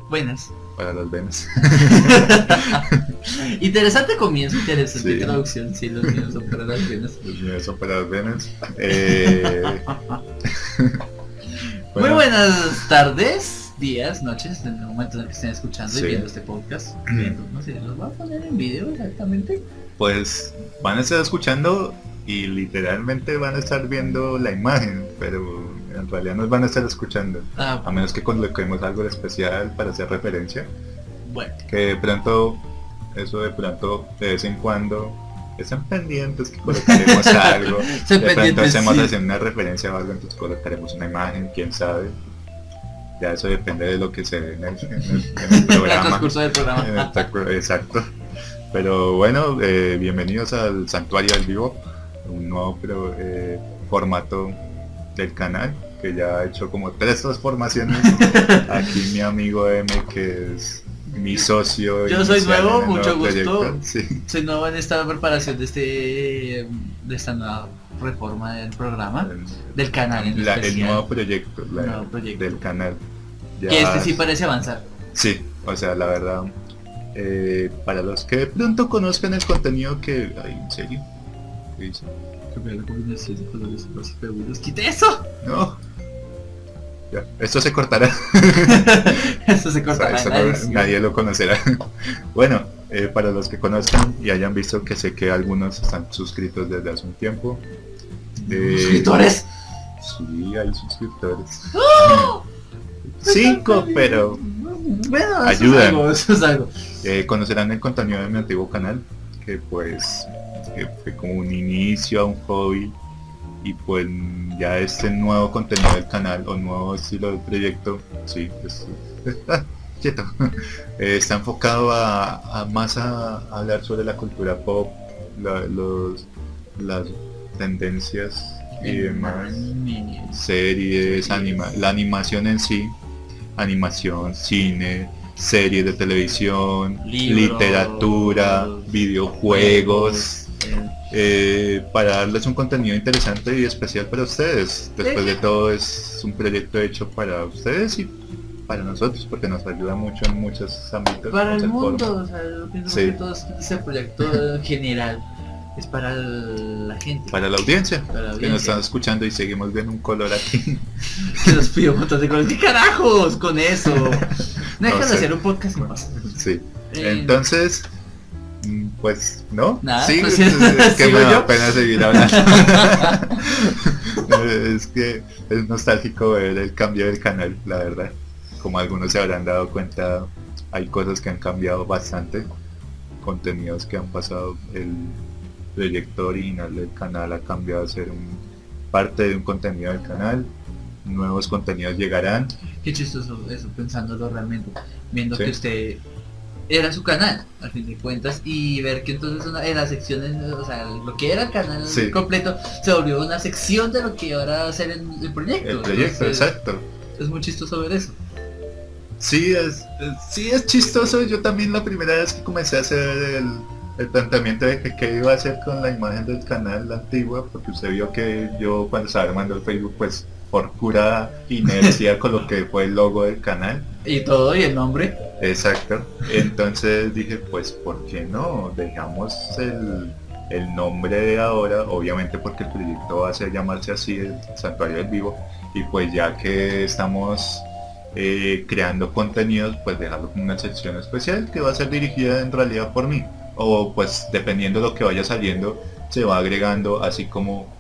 Buenas. Para las venas. Interesante comienzo, interesante Sí. traducción, sí, los míos son para las venas. Los míos son para las venas. Muy Bueno, buenas tardes, días, noches, en el momento en el que estén escuchando y Sí. viendo este podcast. Viendo, no sé, los voy a poner en video exactamente. pues van a estar escuchando y literalmente van a estar viendo la imagen, pero en realidad nos van a estar escuchando. A menos que coloquemos algo de especial para hacer referencia. Bueno, Que de pronto, eso de pronto, de vez en cuando, están pendientes que colocaremos algo. Estén De pronto pendientes, hacemos sí. hacer una referencia o algo, entonces colocaremos una imagen, quién sabe. Ya eso depende de lo que se ve en en el el programa. transcurso del En el programa. Exacto. Pero bueno, bienvenidos al Santuario del Vivo, un nuevo formato del canal, que ya ha hecho como 3 transformaciones. Aquí mi amigo M, que es mi socio. Yo soy inicial nuevo, en el mucho nuevo gusto. proyecto. Sí. Soy nuevo en esta preparación de esta nueva reforma del programa, del canal en El especial. nuevo proyecto, Nuevo proyecto. del canal. Ya- Que este sí parece avanzar. Sí, o sea, la verdad, para los que de pronto conozcan el contenido que... Ay, ¿en serio? ¿Qué dice? Cambiar la combinación de colores y seguros. ¡Quite eso! No. Ya, esto se cortará. Eso se O sea, cortará eso en la no- edición. nadie lo conocerá. Bueno, para los que conozcan y hayan visto, que sé que algunos están suscritos desde hace un tiempo. ¡Suscriptores! Sí, hay suscriptores. ¡Oh! 5, pero Bueno, ayudan. eso es algo. Conocerán el contenido de mi antiguo canal, que pues que fue como un inicio a un hobby, y pues ya este nuevo contenido del canal o nuevo estilo de proyecto, sí, quieto, está enfocado más a hablar sobre la cultura pop, las tendencias y demás, series, la animación en sí, animación, cine, series de televisión, Libros, literatura, videojuegos, para darles un contenido interesante y especial para ustedes. Después de todo, es un proyecto hecho para ustedes y para nosotros, porque nos ayuda mucho en muchos ámbitos. Para el muchas mundo, formas. o sea, yo pienso Sí. que todo este proyecto en general es para la gente. Para la audiencia, Para la que nos audiencia. están escuchando y seguimos viendo un color aquí. Que nos pidió un montón de colores. ¿Qué carajos con eso? No dejan de sé. hacer un podcast más. Sí. Eh, Entonces, pues, ¿no? Nada, Sí, pues, es que ¿sigo me da yo? pena seguir hablando. Es que es nostálgico ver el cambio del canal, la verdad. Como algunos se habrán dado cuenta, hay cosas que han cambiado bastante, contenidos que han pasado. El proyecto original del canal ha cambiado a ser parte de un contenido del canal. Nuevos contenidos llegarán. Qué chistoso eso, pensándolo realmente. Viendo Sí. que usted era su canal, al fin de cuentas, y ver que entonces en las secciones, o sea, lo que era el canal Sí. completo, se volvió una sección de lo que ahora va a ser el proyecto. El proyecto, Entonces, exacto. es muy chistoso ver eso. Sí, es chistoso. Yo también la primera vez que comencé a hacer el planteamiento de que qué iba a hacer con la imagen del canal, la antigua, porque usted vio que yo cuando estaba armando el Facebook, pues por pura inercia coloqué fue el logo del canal. Y todo, y el nombre. Exacto. Entonces dije, pues ¿por qué no? Dejamos el nombre de ahora, obviamente porque el proyecto va a llamarse así, el Santuario del Vivo, y pues ya que estamos creando contenidos, pues dejarlo como una sección especial que va a ser dirigida en realidad por mí, o pues dependiendo de lo que vaya saliendo se va agregando, así como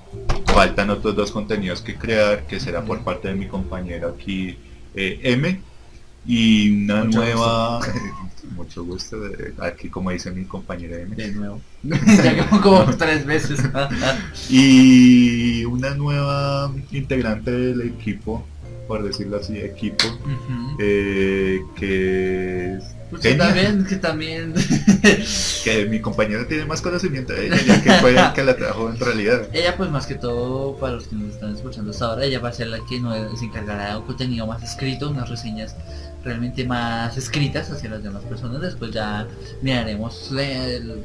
faltan otros 2 contenidos que crear, que será por parte de mi compañero aquí, M, y una Mucho nueva mucho gusto, aquí como dice mi compañera M, De nuevo. Ya como 3 veces. y una nueva integrante del equipo, por decirlo así, equipo, Ujú. que es Pues Kenia, que también que mi compañero tiene más conocimiento de ella, ya que fue el que la trajo en realidad. ella, pues más que todo, para los que nos están escuchando hasta ahora, ella va a ser la que se encargará de un contenido más escrito, unas reseñas realmente más escritas hacia las demás personas. Después ya miraremos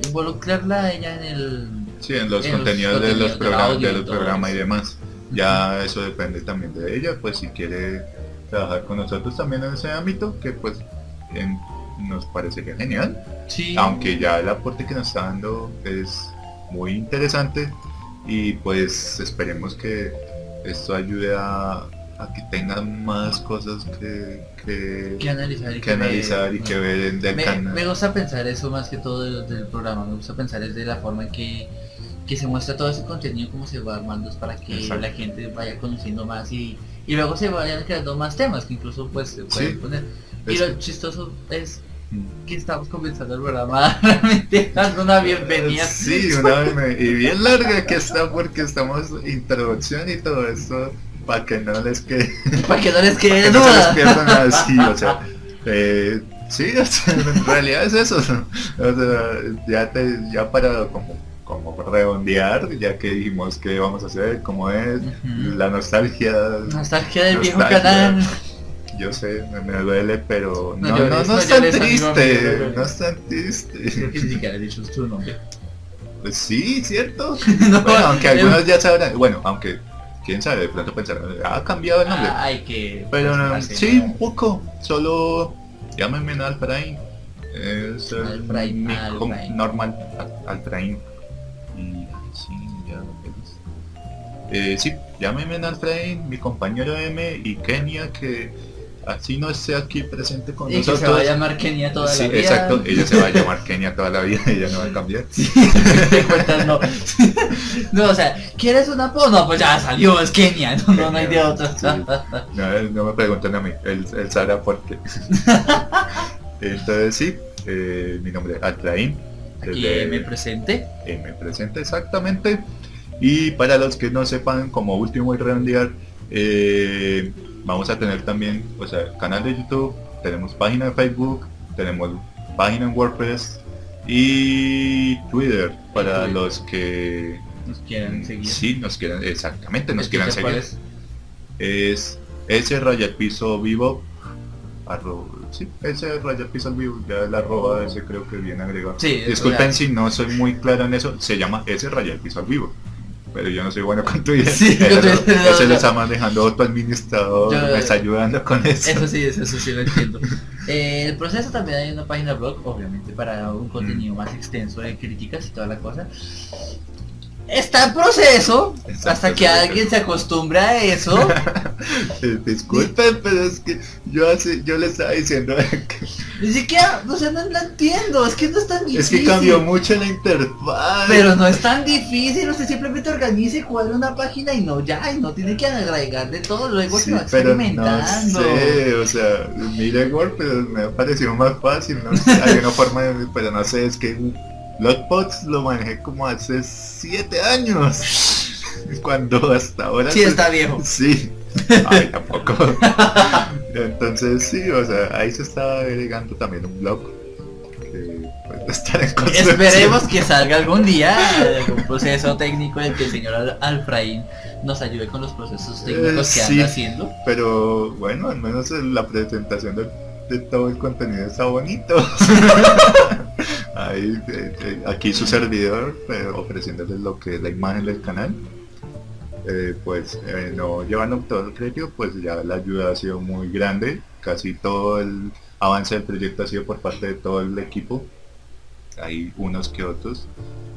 involucrarla a ella en el... Sí, en los en los contenidos de los contenidos del programas, audio y de los todo programas y eso. demás. Ya eso depende también de ella, pues si quiere trabajar con nosotros también en ese ámbito, que pues nos parecería genial, Sí. aunque ya el aporte que nos está dando es muy interesante y pues esperemos que esto ayude a que tengan más cosas Que analizar y que analizar y que ver del canal. me gusta pensar eso más que todo del programa, me gusta pensar es de la forma en que se muestra todo ese contenido, cómo se va armando, es para que Exacto. la gente vaya conociendo más y luego se vayan creando más temas que incluso pues se pueden Sí, poner. Y es lo que- chistoso es Mm. que estamos comenzando el programa realmente dando una bienvenida. Sí, y bien larga que está porque estamos introducción y todo esto para que no les quede, Para que no les para quede que no se les duda. pierdan así, o sea, sí, o sea, en realidad es eso, ¿no? O sea, ya para como redondear, ya que dijimos qué vamos a hacer, cómo es, Ujú. la nostalgia, Nostalgia del viejo nostalgia. canal. Yo sé, me duele, pero No no, llores, no no es tan llores, amigo mío, no triste, llores. no es tan Creo triste. que ni siquiera he dicho su nombre. Pues sí, cierto. No, Bueno, aunque algunos ya sabrán, bueno, aunque quién sabe, de pronto pensarán, ha cambiado el nombre. hay que Pero no, presentarse, sí, ¿no? un poco, solo llámenme Alfraín. Es Alfraín, mi Alfraín. normal, Alfraín. Y sí, ya sí, llámenme Alfraín, mi compañero M y Kenia, que así no esté aquí presente con Y que nosotros. se va a llamar Kenia toda Sí, la vida. exacto, ella se va a llamar Kenia toda la vida, ella no va a cambiar. Sí, te cuentas, no. No, o sea, ¿quieres un apodo? No, pues ya salió, es Kenia, no hay de otra. Sí. No me pregunten a mí, él sabrá por qué. Entonces sí, mi nombre es Alfraín. Aquí me presente. Me presenta exactamente. Y para los que no sepan, como último y redondear, vamos a tener también, o sea, canal de YouTube, tenemos página de Facebook, tenemos página en WordPress y Twitter para Twitter. los que Nos quieren seguir. sí nos quieran, exactamente, nos quieran Explica cuál seguir. es. Es @vivo, sí, @vivo, ya el arroba ese creo que viene agregado. Sí, Disculpen o sea, si no soy muy claro en eso, se llama @vivo. Pero yo no soy bueno con Twitter. Sí, Ese lo está manejando otro administrador, Yo- me está ayudando con eso. Eso sí lo entiendo. El proceso también hay una página blog, obviamente para un contenido más extenso de críticas y toda la cosa. Está en proceso, Está en hasta que proceso. alguien se acostumbre a eso. Disculpen, pero es que yo le estaba diciendo que Ni siquiera, o sea, no la entiendo, es que no es tan es difícil. que cambió mucho la interfaz. Pero no es tan difícil, usted simplemente organiza y cuadra una página y no ya, y no tiene que agregar de todo, luego se Sí, va pero no experimentando. sé, o sea, mire Word, pero me ha parecido más fácil, no sé, hay una forma de, pero no sé, es que Logbox lo manejé como hace 7 años, cuando hasta ahora Sí, está viejo. sí, ay, tampoco. Entonces sí, o sea, ahí se está agregando también un blog que puede estar en construcción. Esperemos que salga algún día algún proceso técnico en el que el señor Alfraín nos ayude con los procesos técnicos que Sí. anda haciendo. Pero bueno, al menos la presentación de todo el contenido está bonito. Ahí, aquí su servidor ofreciéndoles lo que es la imagen del canal. No llevando todo el crédito, pues ya la ayuda ha sido muy grande. Casi todo el avance del proyecto ha sido por parte de todo el equipo. Hay unos que otros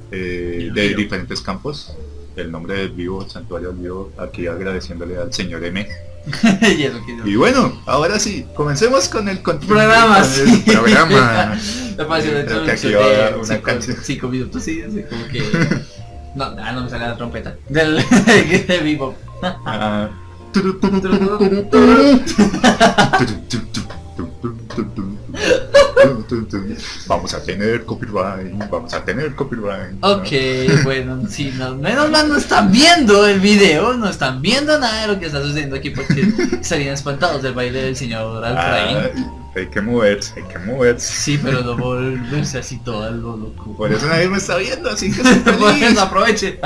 de Bienvenido. diferentes campos. El nombre del Vivo, Santuario del Vivo, aquí agradeciéndole al señor M. Y eso que yo- Y bueno, ahora sí, comencemos con el Programa, con el sí. programa. Me pareció una Creo que aquí introducción va de una canción. 5 minutos, sí, así como que... No, no me sale la trompeta. De vivo. Ah. Vamos a tener copyright. Ok, bueno, sí, menos mal no están viendo el video, no están viendo nada de lo que está sucediendo aquí porque estarían espantados del baile del señor Alfraín. Hay que moverse, hay que moverse. Sí, pero no volverse así todo lo loco. Por eso nadie me está viendo, así que soy Por feliz. eso aproveche.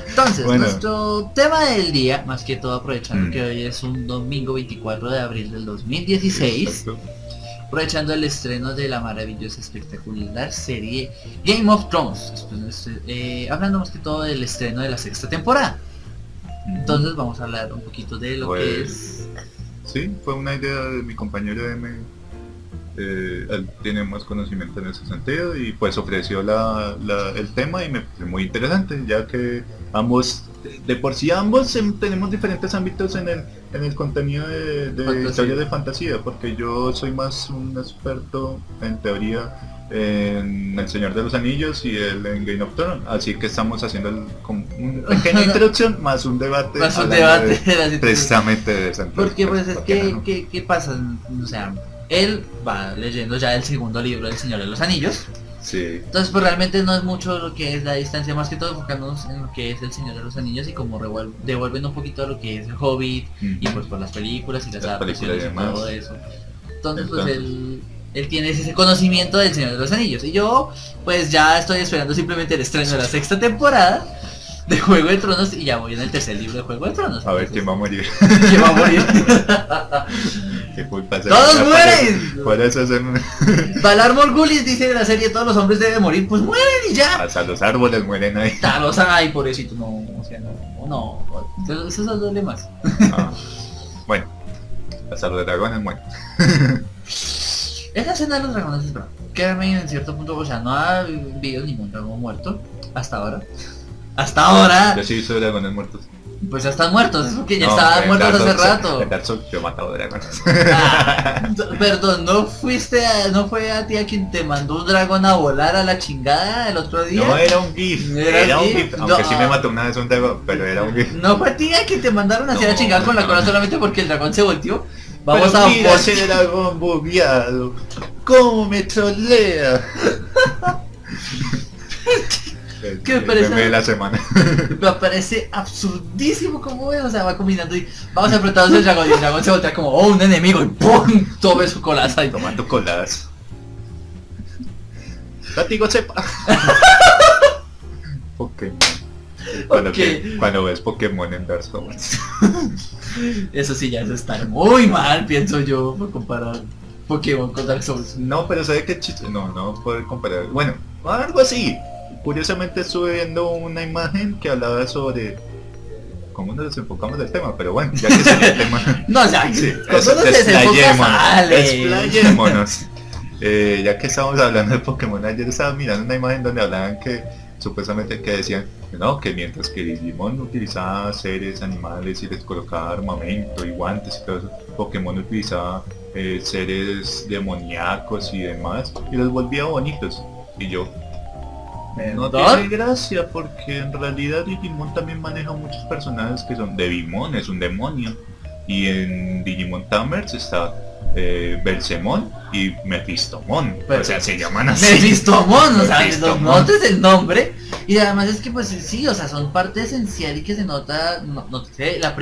Entonces, Bueno. nuestro tema del día, más que todo aprovechando Mm. que hoy es un domingo 24 de abril del 2016, Exacto. aprovechando el estreno de la maravillosa, espectacular serie Game of Thrones, hablando más que todo del estreno de la 6ª temporada. Entonces vamos a hablar un poquito de lo que Pues, es... Sí, fue una idea de mi compañero M él tiene más conocimiento en ese sentido y pues ofreció el tema y me pareció muy interesante, ya que ambos, de por sí ambos tenemos diferentes ámbitos en el contenido de historias de fantasía, porque yo soy más un experto en teoría en El Señor de los Anillos y él en Game of Thrones, así que estamos haciendo como una pequeña introducción más un debate, Más un debate precisamente de esa. porque pues es que, no? ¿qué pasa? O sea, él va leyendo ya el segundo libro del Señor de los Anillos. Sí. Entonces pues realmente no es mucho lo que es la distancia, más que todo enfocándonos en lo que es el Señor de los Anillos y como devuelven un poquito lo que es el Hobbit y pues por las películas y las adaptaciones y todo eso. Entonces pues él tiene ese conocimiento del Señor de los Anillos y yo pues ya estoy esperando simplemente el estreno de la sexta temporada de Juego de Tronos y ya voy en el tercer libro de Juego de Tronos. A ver quién va a morir. ¿Quién va a morir? ¿Qué culpa ¡Todos mueren! Por eso es Valar Morghulis dice de la serie todos los hombres deben morir, pues mueren y ya. hasta los árboles mueren ahí. Talos, ay, pobrecito, no, o sea, no, eso duele más. Ah, bueno, hasta los dragones mueren. Esa escena de los dragones es brava. Créanme, en cierto punto, o sea, no ha habido ningún dragón muerto hasta ahora. Hasta ahora, Yo sí he visto dragones muertos. pues ya están muertos, es porque ya No, estaban en muertos Dark hace Souls- rato. En Dark Souls yo he matado dragones. Ah, perdón, ¿no fue a ti a quien te mandó un dragón a volar a la chingada el otro día? No era un GIF, ¿Era un GIF? GIF, aunque No. sí me mató una vez un dragón, pero era un GIF. ¿No fue a ti a quien te mandaron hacia la No, chingada con la no. cola solamente porque el dragón se volteó? Vamos Pero a mira votar. ese dragón bugueado, cómo me trolea. ¿Qué me parece? Meme de la semana. Me parece absurdísimo como es, o sea, va combinando y vamos a enfrentarnos al dragón y el dragón se voltea como, oh, un enemigo y ¡pum! Tome su colaza y Tomando coladas. Látigo sepa. Pokémon. Ok. Cuando ves Pokémon en Dark Souls. Eso sí ya es estar muy mal, pienso yo, por comparar Pokémon con Dark Souls. No, pero ¿sabe qué chiste? No puedo comparar. Bueno, algo así. Curiosamente estuve viendo una imagen que hablaba sobre cómo nos desenfocamos del tema, pero bueno, ya que salió el tema. No, o sea, Sí, cuando uno se desenfoca sale. Desplayémonos. Ya que estamos hablando de Pokémon, ayer estaba mirando una imagen donde hablaban que supuestamente que decían no, que mientras que Digimon utilizaba seres animales y les colocaba armamento y guantes y todo eso, Pokémon utilizaba seres demoníacos y demás y los volvía bonitos. Y yo, no ¿Verdad? tiene gracia porque en realidad Digimon también maneja muchos personajes que son Devimon, es un demonio, y en Digimon Tamers está Belzemon y Mephistomon, Pero- o sea, se llaman así. Mephistomon, o sea, Mephistomon. notes el nombre y además es que pues sí, o sea, son parte esencial y que se nota, noté el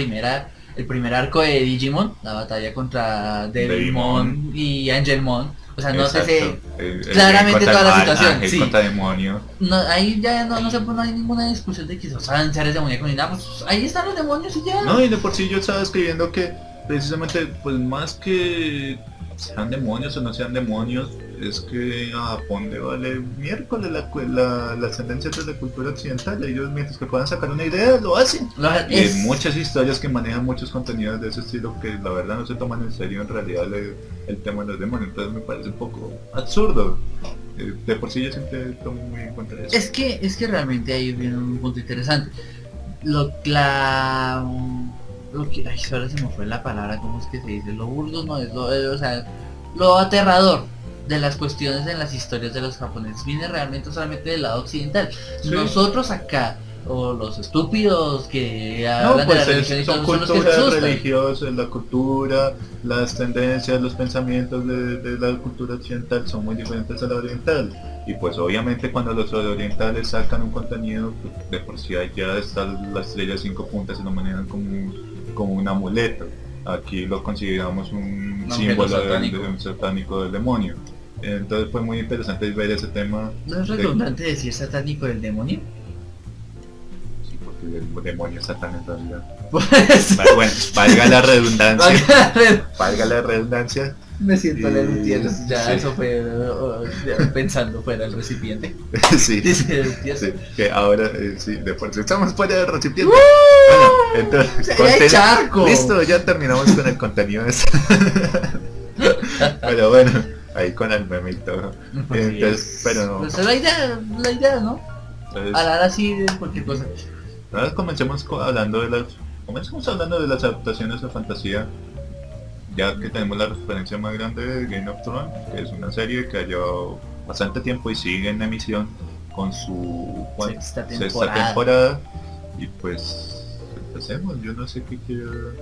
primer arco de Digimon, la batalla contra Devilmon y Angelmon, o sea, no sé Exacto. claramente contra toda la el mal, situación, ángel sí. contra demonio. no, ahí ya no sé, pues no hay ninguna discusión de que sean seres demoníacos ni nada, pues ahí están los demonios y ya. No, y de por sí yo estaba escribiendo que precisamente, pues más que sean demonios o no sean demonios, es que a Japón le vale miércoles las tendencias de la cultura occidental. Ellos mientras que puedan sacar una idea, lo hacen. Y hay muchas historias que manejan muchos contenidos de ese estilo que la verdad no se toman en serio en realidad el tema de los demonios. Entonces me parece un poco absurdo. De por sí yo siempre tomo muy en cuenta eso. Es que realmente ahí viene un punto interesante. Lo que, ay, ahora se me fue la palabra, ¿cómo es que se dice? Lo burdo no es o sea, lo aterrador de las cuestiones en las historias de los japoneses viene realmente solamente del lado occidental. Sí. Nosotros acá, o los estúpidos que No, hablan de la pues religión y son todo, son los que se culturas asustan. religiosas, la cultura, las tendencias, los pensamientos de la cultura occidental son muy diferentes a la oriental. Y pues obviamente cuando los orientales sacan un contenido, pues, de por sí ya está la estrella de 5 puntas y lo manejan como un amuleto. Aquí lo consideramos un objeto símbolo satánico. un satánico del demonio. Entonces fue muy interesante ver ese tema. ¿No es redundante decir satánico del demonio? Sí, porque el demonio es satán en realidad. Pues, Pero bueno, valga la redundancia. valga la Valga la redundancia. Me siento leer un tierno, ya Sí. eso fue pensando fuera del recipiente. Sí, Dice el tierno. sí, que ahora sí, de por sí estamos fuera del recipiente. Bueno, entonces, ¡Se ve charco! listo, ya terminamos con el contenido de esto. Pero bueno, ahí con el meme y todo. Pues sí, Entonces, pero no. pues es la idea, ¿no? Entonces, Hablar así de cualquier cosa. ahora comencemos hablando de las adaptaciones de fantasía, ya que tenemos la referencia más grande de Game of Thrones, que es una serie que ha llevado bastante tiempo y sigue en emisión con su Sexta sexta temporada. temporada. Y pues empecemos, yo no sé qué quiero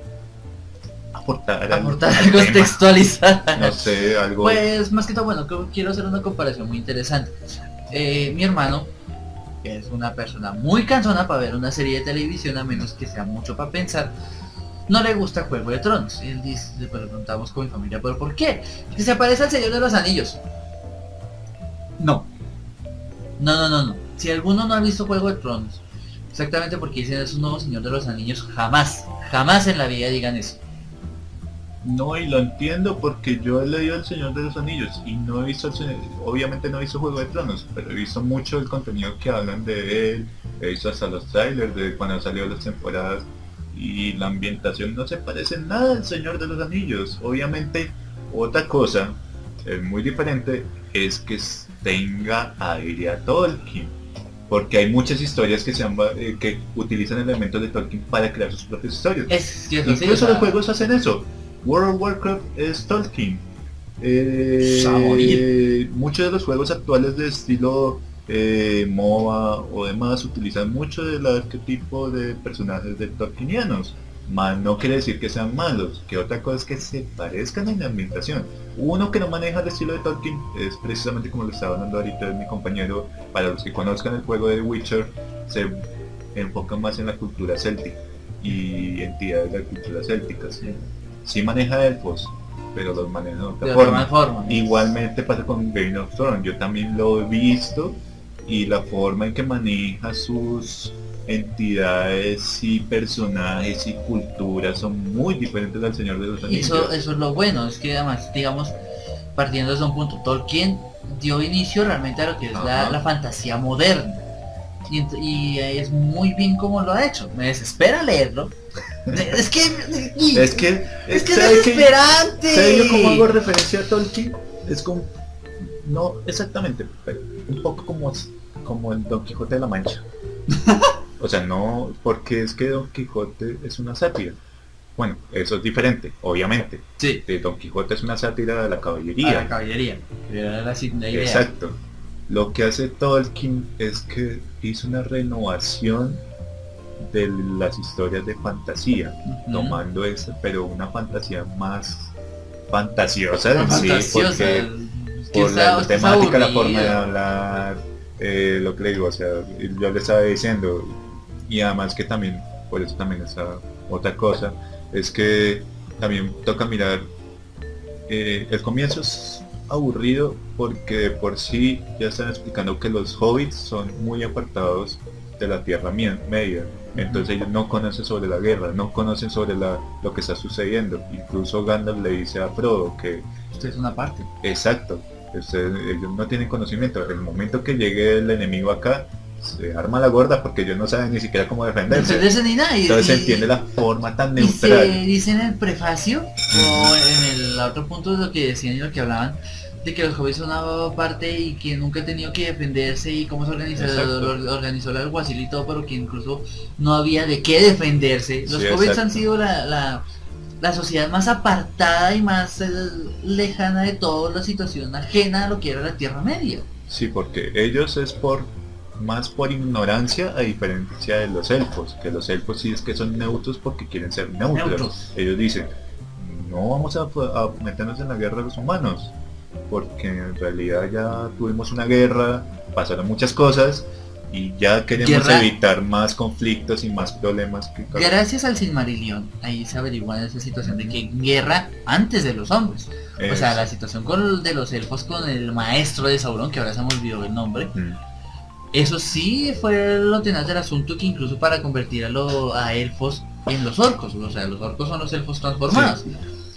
aportar al tema. Contextualizar. No sé, algo. Pues más que todo, bueno, quiero hacer una comparación muy interesante. Mi hermano que es una persona muy cansona para ver una serie de televisión, a menos que sea mucho para pensar, no le gusta Juego de Tronos. Y él dice, le preguntamos con mi familia, ¿pero por qué? Que se parece al Señor de los Anillos. No. No. Si alguno no ha visto Juego de Tronos, exactamente porque dicen es un nuevo Señor de los Anillos, jamás en la vida digan eso. No, y lo entiendo porque yo he leído El Señor de los Anillos y no he visto, obviamente no he visto Juego de Tronos, pero he visto mucho el contenido que hablan de él, he visto hasta los trailers de cuando han salido las temporadas y la ambientación no se parece en nada al Señor de los Anillos. Obviamente otra cosa muy diferente es que tenga aire a Tolkien, porque hay muchas historias que utilizan elementos de Tolkien para crear sus propias historias. Incluso los juegos hacen eso. World of Warcraft es Tolkien. Muchos de los juegos actuales de estilo MOBA o demás utilizan mucho del arquetipo de personajes de Tolkienianos. No quiere decir que sean malos, que otra cosa es que se parezcan en la ambientación. Uno que no maneja el estilo de Tolkien es precisamente como lo estaba hablando ahorita mi compañero. Para los que conozcan el juego de Witcher, se enfoca más en la cultura céltica y entidades de la cultura céltica. Sí maneja elfos, pero los maneja de otra forma. Igualmente pasa con Game of Thrones, yo también lo he visto y la forma en que maneja sus entidades y personajes y culturas son muy diferentes al Señor de los Anillos. Eso es lo bueno, es que además, digamos, partiendo desde un punto, Tolkien dio inicio realmente a lo que es la fantasía moderna. Y es muy bien como lo ha hecho. Me desespera leerlo. Es que es desesperante. ¿Sabes yo cómo hago referencia a Tolkien? Es como, no exactamente, pero un poco como el Don Quijote de la Mancha. O sea, no, porque es que Don Quijote es una sátira. Bueno, eso es diferente, obviamente. Sí. Don Quijote es una sátira de la caballería. La caballería. Era la idea. Exacto. Lo que hace Tolkien es que hizo una renovación de las historias de fantasía, tomando esa, pero una fantasía más fantasiosa, porque por la temática, la forma de hablar, lo que le digo, o sea, yo le estaba diciendo, y además que también, por eso también está otra cosa, es que también toca mirar, el comienzo es aburrido porque de por sí ya están explicando que los hobbits son muy apartados de la Tierra Media, entonces ellos no conocen sobre la guerra, no conocen sobre lo que está sucediendo. Incluso Gandalf le dice a Frodo que usted es una parte. Exacto, ellos no tienen conocimiento. En el momento que llegue el enemigo acá, se arma la gorda porque ellos no saben ni siquiera cómo defenderse. Ni nada. Entonces se entiende la forma tan neutral. Y se dice en el prefacio, o en el otro punto de lo que decían y lo que hablaban, de que los hobbits son una parte y que nunca ha tenido que defenderse y cómo se organizó el alguacil y todo, pero que incluso no había de qué defenderse. Los hobbits han sido la sociedad más apartada y más lejana de toda la situación ajena a lo que era la Tierra Media. Sí, porque ellos es más por ignorancia, a diferencia de los elfos, que los elfos sí es que son neutros porque quieren ser neutros. Ellos dicen, no vamos a meternos en la guerra de los humanos, porque en realidad ya tuvimos una guerra, pasaron muchas cosas y ya queremos evitar más conflictos y más problemas. Gracias al Silmarillion, ahí se averigua esa situación de que guerra antes de los hombres. O sea, la situación de los elfos con el maestro de Sauron, que ahora se me olvidó el nombre. Eso sí fue lo tenaz del asunto, que incluso para convertir a elfos en los orcos, o sea, los orcos son los elfos transformados. Sí.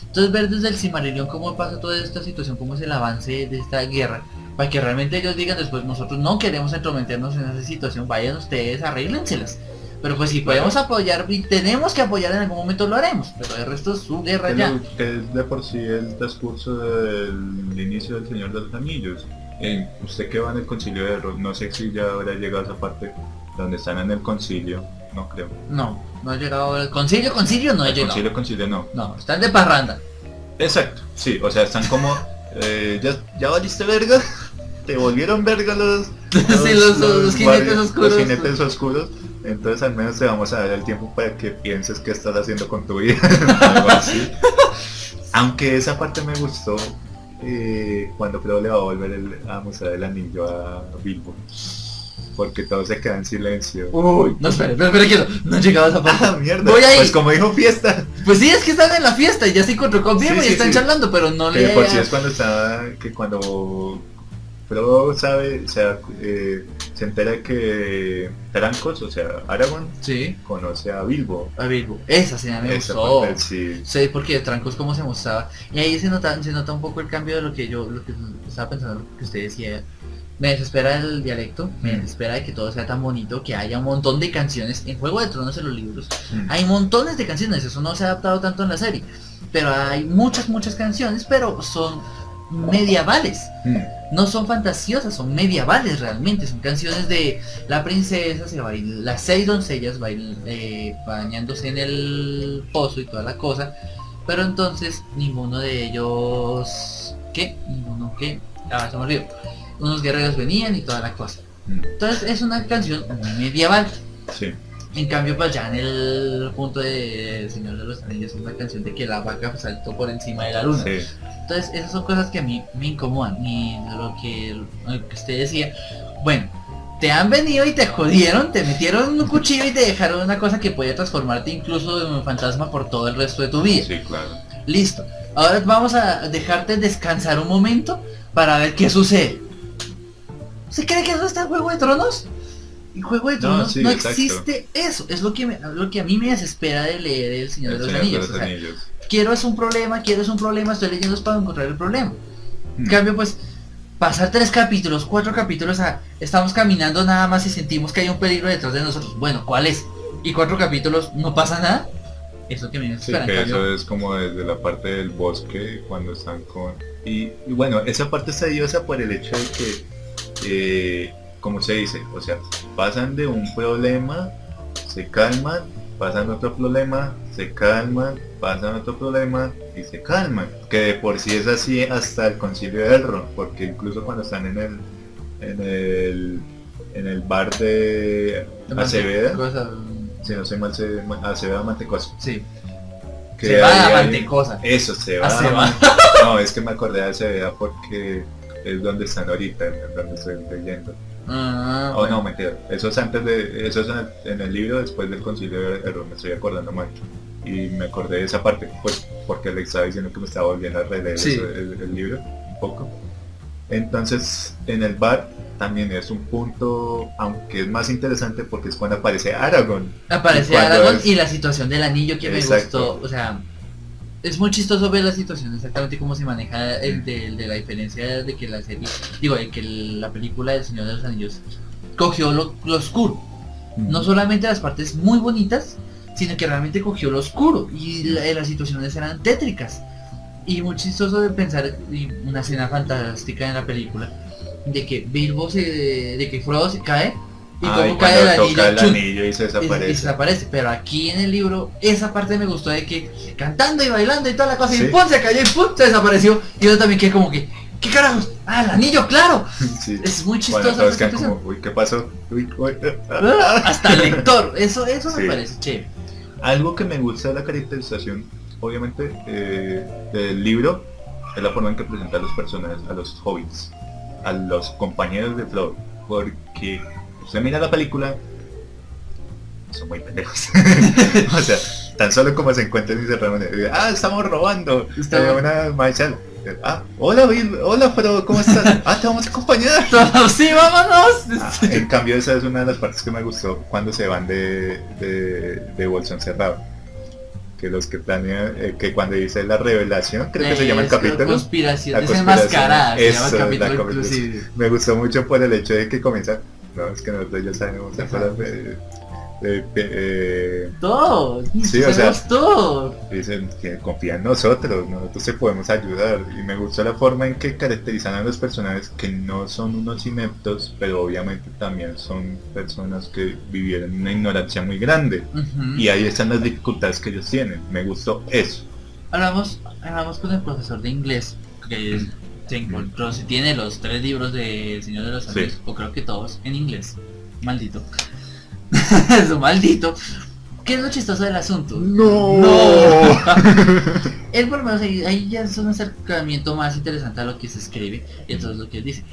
Entonces ver desde el Silmarillion cómo pasa toda esta situación, cómo es el avance de esta guerra, para que realmente ellos digan después, nosotros no queremos entrometernos en esa situación, vayan ustedes, arréglenselas. Pero pues si podemos apoyar y tenemos que apoyar en algún momento lo haremos, pero el resto es su guerra ya. Que es de por sí el transcurso del inicio del Señor de los Anillos. Usted que va en el concilio de Error, no sé si ya habrá llegado a esa parte donde están en el concilio, no creo. No he llegado al concilio no he llegado. Concilio no. No, están de parranda. Exacto, sí, o sea, están como, ya valiste verga, te volvieron verga Sí, los jinetes oscuros. Los jinetes oscuros, entonces al menos te vamos a dar el tiempo para que pienses qué estás haciendo con tu vida, algo así. Aunque esa parte me gustó, cuando Frodo le va a volver a mostrar el anillo a Bilbo. Porque todo se queda en silencio. Uy, no, espera, que no llegaba a esa parte. Ah, mierda. Voy ahí. Pues como dijo fiesta. Pues sí, es que están en la fiesta y ya se encontró con Bilbo y están charlando, pero no que le... por si es cuando estaba, que cuando Frodo sabe, o sea, se entera que Trancos, o sea, Aragorn, sí, conoce a Bilbo. A Bilbo. Esa escena me Esa gustó. parte, sí. Sí, porque Trancos como se mostraba. Y ahí se nota un poco el cambio de lo que estaba pensando, lo que usted decía. Me desespera el dialecto, me desespera de que todo sea tan bonito, que haya un montón de canciones. En Juego de Tronos, en los libros, hay montones de canciones, eso no se ha adaptado tanto en la serie. Pero hay muchas canciones, pero son medievales. No son fantasiosas, son medievales realmente. Son canciones de la princesa, se baila, las 6 doncellas bañándose en el pozo y toda la cosa. Pero entonces ninguno de ellos... ¿Qué? Ninguno que... Ah, se me olvidó. Unos guerreros venían y toda la cosa. Entonces es una canción medieval. Sí. En cambio, pues ya en el punto de Señor de los Anillos es una canción de que la vaca saltó por encima de la luna. Sí. Entonces esas son cosas que a mí me incomodan. Y lo que usted decía, bueno, te han venido y te jodieron, te metieron un cuchillo y te dejaron una cosa que puede transformarte incluso en un fantasma por todo el resto de tu vida. Sí, claro. Listo. Ahora vamos a dejarte descansar un momento para ver qué sucede. ¿Se cree que eso está en Juego de Tronos? En Juego de Tronos no existe eso. Es lo que a mí me desespera de leer El Señor de los Anillos. Quiero es un problema, estoy leyendo es para encontrar el problema. En cambio, pues, pasar 3 capítulos, 4 capítulos estamos caminando nada más y sentimos que hay un peligro detrás de nosotros. Bueno, ¿cuál es? Y 4 capítulos no pasa nada. Eso que me desespera. Sí, que eso es como desde la parte del bosque cuando están con... Y bueno, esa parte está diosa por el hecho de que, como se dice, o sea, pasan de un problema, se calman, pasan otro problema, se calman, pasan otro problema y se calman. Que de por sí es así hasta el concilio de Elrond, porque incluso cuando están en el bar de Aceveda, si no soy mal, Aceveda Mantecosa. Sí. Que se va a Mantecosa. Eso, se va a No, es que me acordé de Aceveda porque es donde están ahorita, donde estoy leyendo. Oh, no, mentira. Eso es antes de... Eso es en el libro después del concilio de Elrond, me estoy acordando mal. Y me acordé de esa parte, pues, porque le estaba diciendo que me estaba volviendo a releer el libro, un poco. Entonces, en el bar también es un punto, aunque es más interesante porque es cuando aparece Aragorn. Y la situación del anillo que me gustó, o sea... Es muy chistoso ver la situación, exactamente cómo se maneja de la diferencia de que la serie, de que la película del Señor de los Anillos cogió lo oscuro. No solamente las partes muy bonitas, sino que realmente cogió lo oscuro y las situaciones eran tétricas. Y muy chistoso de pensar, y una escena fantástica en la película, de que Frodo se cae. Y como cae el anillo y se desaparece. Pero aquí en el libro, esa parte me gustó de que cantando y bailando y toda la cosa, y ¡pum! Se cayó y ¡pum! Se desapareció. Y yo también quedé como que, ¿qué carajos? ¡Ah, el anillo, claro! Sí. Es muy chistoso. Bueno, todos quedan como, uy, ¿qué pasó? Uy. Hasta el lector, eso me parece chévere. Algo que me gusta de la caracterización, obviamente, del libro, es la forma en que presenta a los personajes, a los hobbits, a los compañeros de Frodo, porque usted mira la película, son muy pendejos. O sea, tan solo como se encuentran y se reúnen. Estamos robando. Una marcha. Hola Bill, hola Frodo, ¿cómo estás? Te vamos a acompañar. Sí, vámonos. En cambio, esa es una de las partes que me gustó cuando se van de Bolsón Cerrado. Que los que planean, que cuando dice la revelación, creo que se llama el capítulo. La conspiración desenmascarada, se llama el capítulo inclusive. Me gustó mucho por el hecho de que comienza. No, es que nosotros ya sabemos. Todo, Sí, o sea, hacemos todo. dicen que confía en nosotros, nosotros te podemos ayudar. Y me gustó la forma en que caracterizan a los personajes que no son unos ineptos, pero obviamente también son personas que vivieron una ignorancia muy grande. Ujú. Y ahí están las dificultades que ellos tienen. Me gustó eso. Hablamos con el profesor de inglés que se encontró, se tiene los 3 libros de El Señor de los Sí. Anillos, o creo que todos, en inglés. Maldito. Eso, maldito. ¿Qué es lo chistoso del asunto? ¡No! Él por lo menos ahí ya es un acercamiento más interesante a lo que se escribe. Y entonces lo que él dice,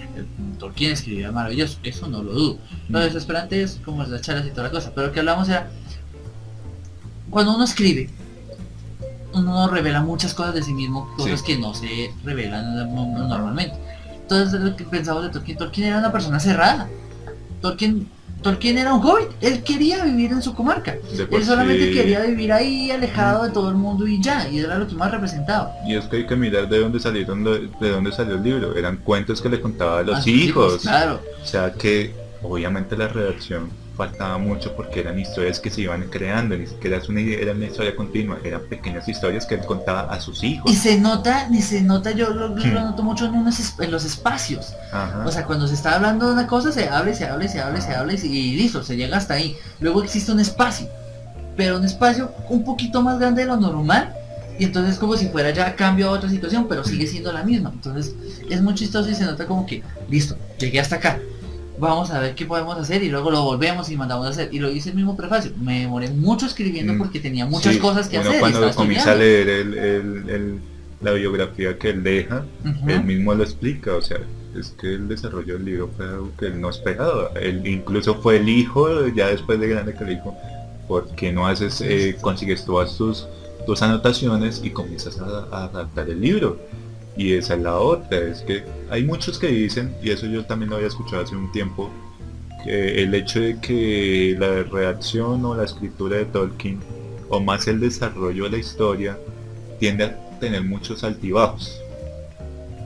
Tolkien escribía maravilloso, eso no lo dudo. Lo desesperante es como las charlas y toda la cosa. Pero lo que hablamos era, cuando uno escribe, uno revela muchas cosas de sí mismo, cosas Sí. que no se revelan normalmente. Entonces lo que pensamos de Tolkien era una persona cerrada. Tolkien era un hobbit, él quería vivir en su comarca. De por Él solamente sí. quería vivir ahí alejado de todo el mundo y ya, y era lo que más representaba. Y es que hay que mirar de dónde salieron, de dónde salió el libro. Eran cuentos que le contaba a los sus hijos. Claro. O sea que obviamente la redacción faltaba mucho porque eran historias que se iban creando, ni siquiera era una historia continua, eran pequeñas historias que él contaba a sus hijos. Y se nota, yo lo noto mucho en los espacios. Ajá. O sea, cuando se está hablando de una cosa, se habla y listo, se llega hasta ahí. Luego existe un espacio, pero un espacio un poquito más grande de lo normal. Y entonces como si fuera ya cambio a otra situación, pero sigue siendo la misma. Entonces es muy chistoso y se nota como que, listo, llegué hasta acá. Vamos a ver qué podemos hacer y luego lo volvemos y mandamos a hacer. Y lo hice el mismo prefacio. Me demoré mucho escribiendo porque tenía muchas Sí, cosas que uno hacer. y cuando estaba comienza a estudiando. leer la biografía que él deja, Ujú. él mismo lo explica, o sea, es que el desarrollo del libro fue algo que él no esperaba. Él incluso fue el hijo, ya después de grande, que le dijo, ¿por qué no haces, consigues todas tus anotaciones y comienzas a adaptar el libro? Y esa es la otra, es que hay muchos que dicen, y eso yo también lo había escuchado hace un tiempo, que el hecho de que la redacción o la escritura de Tolkien, o más el desarrollo de la historia, tiende a tener muchos altibajos.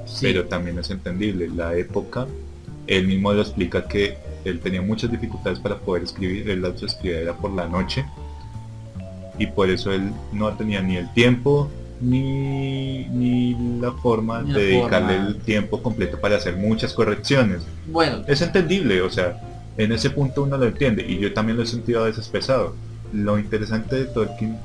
Sí. Pero también es entendible, la época, él mismo lo explica que él tenía muchas dificultades para poder escribir, él las escribía era por la noche, y por eso él no tenía ni el tiempo ni la forma Ni de la dedicarle forma. el tiempo completo para hacer muchas correcciones. Bueno, Es entendible, o sea, en ese punto uno lo entiende, y yo también lo he sentido a veces pesado. Lo interesante de Tolkien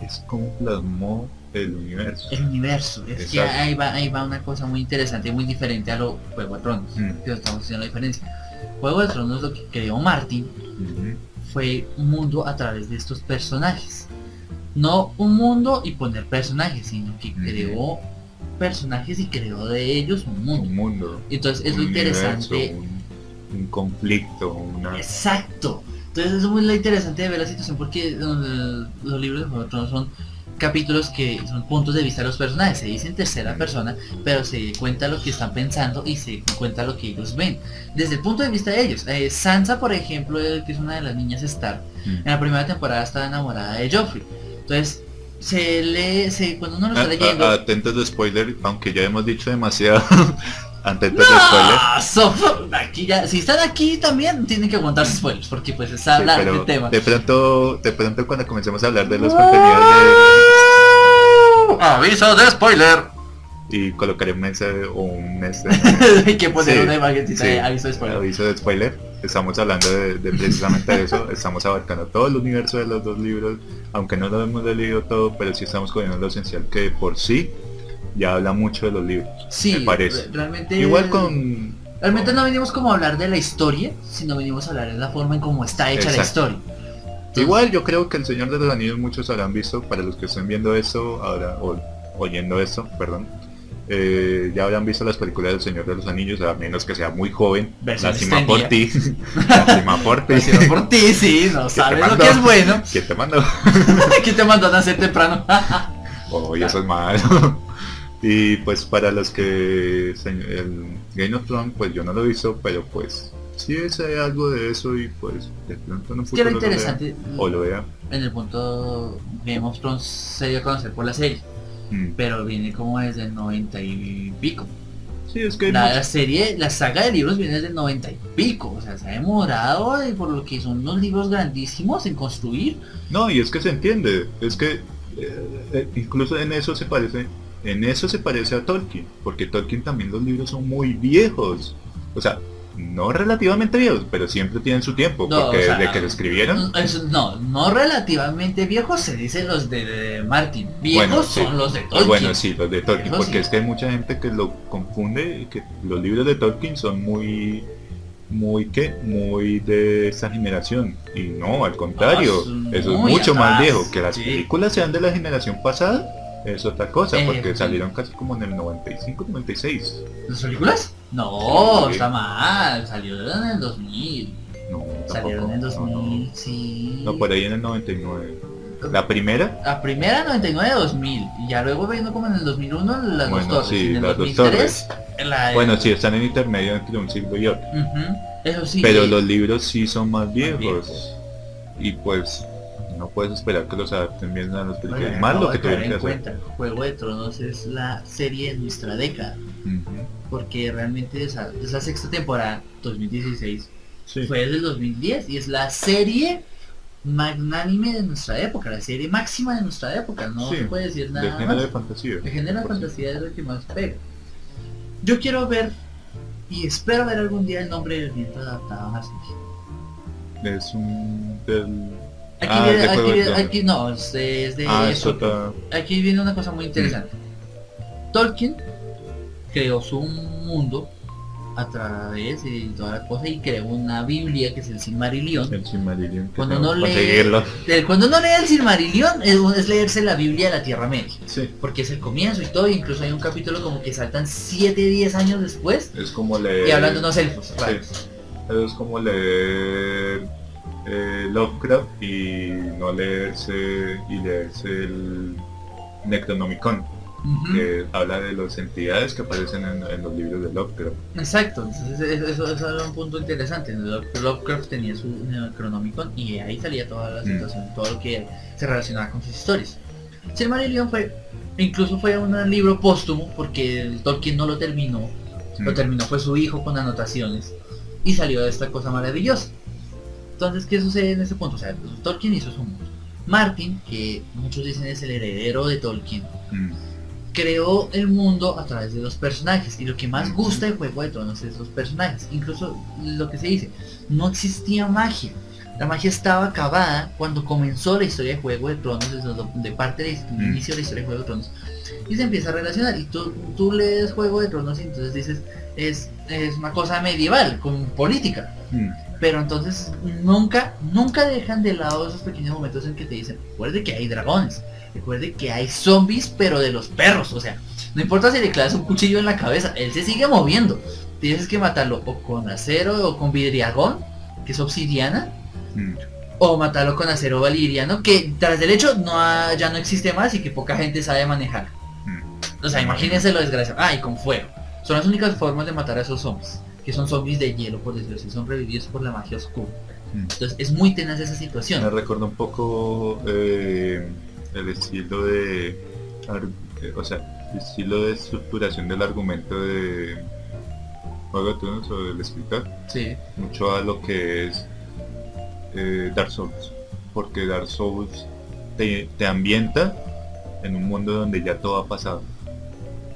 es cómo plasmó el universo. el universo. Es que Exacto. ahí va una cosa muy interesante y muy diferente a lo Juego de Tronos. Que estamos haciendo la diferencia. Juego de Tronos, lo que creó Martin Ujú. fue un mundo a través de estos personajes. No un mundo y poner personajes, sino que creó personajes y creó de ellos un mundo. Un mundo, Entonces es un lo interesante. universo, un conflicto, una... Exacto. Entonces es muy lo interesante de ver la situación porque los libros de Juego de Tronos son capítulos que son puntos de vista de los personajes. Se dice en tercera persona, pero se cuenta lo que están pensando y se cuenta lo que ellos ven. Desde el punto de vista de ellos. Sansa, por ejemplo, que es una de las niñas Stark, en la primera temporada estaba enamorada de Joffrey. Entonces, cuando uno lo está leyendo... Atentos de spoiler, aunque ya hemos dicho demasiado. Atentos de spoiler. Aquí ya, si están aquí también tienen que aguantarse spoilers, porque pues es hablar Sí, pero del tema. de pronto cuando comencemos a hablar de los contenidos Aviso de spoiler. y colocaré un mensaje o un Hay que poner Sí, una imagencita sí, de aviso de spoiler. aviso de spoiler. Estamos hablando de precisamente de eso. Estamos abarcando todo el universo de los dos libros, aunque no lo hemos leído todo, pero sí estamos cogiendo lo esencial que por sí ya habla mucho de los libros. Sí, me parece. realmente... Igual con... Realmente no venimos como a hablar de la historia, sino venimos a hablar de la forma en cómo está hecha la Exacto. historia. Entonces, Igual yo creo que El Señor de los Anillos muchos habrán visto, para los que estén viendo esto ahora, o oyendo esto, perdón, ya habrán visto las películas del Señor de los Anillos, a menos que sea muy joven. Versión Lástima por ti. Lástima por ti. Lo por ti, sí, no sabes lo que es bueno. ¿Quién te mandó? ¿Quién te mandó a nacer temprano? Oh, eso es malo. Y pues para los que el Game of Thrones, pues yo no lo he visto, pero pues sí sé algo de eso y pues de pronto en un Es que lo futuro lo vea, interesante o lo vea. en el punto Game of Thrones se dio a conocer por la serie, Mm. pero viene como desde el 90 y pico. Sí, es que La serie, la saga de libros viene desde el 90 y pico, o sea, se ha demorado por lo que son unos libros grandísimos en construir. no, y es que se entiende, es que incluso en eso se parece a Tolkien, porque Tolkien también los libros son muy viejos, o sea, no relativamente viejos, pero siempre tienen su tiempo, No, porque o sea, desde que lo escribieron, no relativamente viejos se dicen los de Martin, viejos bueno, sí. son los de Tolkien. Bueno, sí, los de Tolkien, Viejos, porque sí. es que hay mucha gente que lo confunde, y que los libros de Tolkien son muy muy de esta generación, y no, al contrario, son eso es muy mucho más atrás, viejo. Que las sí. películas sean de la generación pasada es otra cosa, porque Sí. salieron casi como en el 95, 96. ¿Las películas? No, Sí. está mal, salieron en el 2000. No, Salieron en el tampoco, 2000, sí. no, por ahí en el 99. La primera, La primera 99-2000 y ya luego vino como en el 2001 las Bueno, dos torres. sí, y en el las dos 2003, la de- bueno, sí, están en intermedio entre un siglo y otro, Ujú, eso sí. pero los libros sí son más viejos. viejos, y pues no puedes esperar que los adapten bien a las películas, Oye, más acabo lo que de caer tuvieron que en hacer. cuenta, Juego de Tronos es la serie de nuestra década, Ujú. porque realmente esa sexta temporada, 2016, Sí. fue desde el 2010 y es la serie magnánime de nuestra época, la serie máxima de nuestra época, no Sí, se puede decir de nada género de más. fantasía. El género de Por sí. fantasía es lo que más pega. Yo quiero ver y espero ver algún día el nombre del viento adaptado a serie. Es un del... Aquí, Ah, viene, de Juego de aquí, Tronos. aquí no, es de Ah, eso. eso está... Aquí viene una cosa muy interesante. Tolkien creó su mundo a través de toda la cosa y creó una Biblia que es el Silmarillion. El Silmarillion, que Cuando tengo uno que lee, conseguirlo. cuando uno lee el Silmarillion es leerse la Biblia de la Tierra Media, Sí, porque es el comienzo y todo, incluso hay un capítulo como que saltan 7-10 años después es como leer... y hablan de unos elfos Sí, raros. es como leer Lovecraft y no leerse el Necronomicon, Ujú. que habla de las entidades que aparecen en los libros de Lovecraft. Exacto, entonces eso era un punto interesante. Lovecraft tenía su Necronomicon y ahí salía toda la situación, todo lo que se relacionaba con sus historias. Silmarillion incluso fue un libro póstumo porque el Tolkien no lo terminó, lo terminó fue su hijo con anotaciones y salió de esta cosa maravillosa. Entonces, ¿qué sucede en ese punto? O sea, Tolkien hizo su mundo. Martin, que muchos dicen es el heredero de Tolkien, Mm. creó el mundo a través de los personajes y lo que más gusta de Juego de Tronos es los personajes. Incluso lo que se dice, no existía magia, la magia estaba acabada cuando comenzó la historia de Juego de Tronos, de parte del inicio de la historia de Juego de Tronos, y se empieza a relacionar y tú lees Juego de Tronos y entonces dices es una cosa medieval con política, Mm. pero entonces nunca dejan de lado esos pequeños momentos en que te dicen, recuerde que hay dragones, recuerde que hay zombies pero de los perros, o sea, no importa si le clavas un cuchillo en la cabeza, él se sigue moviendo, tienes que matarlo o con acero o con vidriagón, que es obsidiana, Mm. o matarlo con acero valiriano, que tras del hecho ya no existe más y que poca gente sabe manejar. Mm. O sea, imagínense lo desgraciado. Ah, y con fuego. Son las únicas formas de matar a esos zombies, que son zombies de hielo, por decirlo así, son revividos por la magia oscura. Mm. Entonces es muy tenaz esa Me situación. recuerda un poco el estilo o sea, el estilo de estructuración del argumento de Juego de Tronos o del escritor, Sí. mucho a lo que es Dark Souls, porque Dark Souls te ambienta en un mundo donde ya todo ha pasado,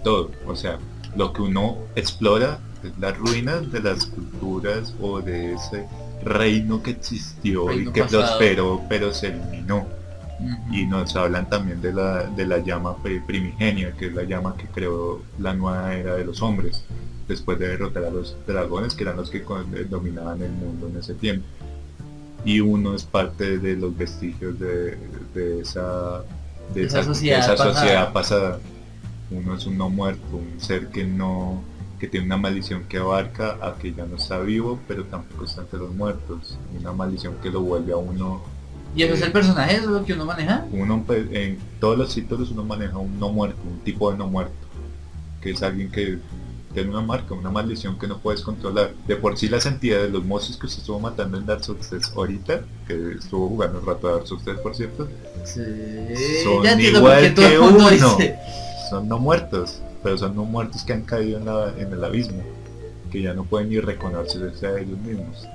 todo, o sea, lo que uno explora es las ruinas de las culturas o de ese reino que existió Reino y que pasado. prosperó pero se eliminó. Ujú. Y nos hablan también de la llama primigenia, que es la llama que creó la nueva era de los hombres, después de derrotar a los dragones, que eran los que dominaban el mundo en ese tiempo. Y uno es parte de los vestigios de esa sociedad pasada. Uno es un no muerto, un ser que tiene una maldición que abarca a que ya no está vivo, pero tampoco está entre los muertos. Una maldición que lo vuelve a uno. ¿Y eso es el personaje? ¿Eso es lo que uno maneja? Uno en todos los títulos uno maneja un no muerto, un tipo de no muerto, que es alguien que tiene una marca, una maldición que no puedes controlar. De por sí las entidades, los monstruos que usted estuvo matando en Dark Souls 3 ahorita, que estuvo jugando un rato a Dark Souls 3 por cierto, Sí. son Ya entiendo por qué igual todo que el mundo uno, dice. son no muertos. pero son no muertos que han caído en el abismo, que ya no pueden ni reconocerse a ellos mismos.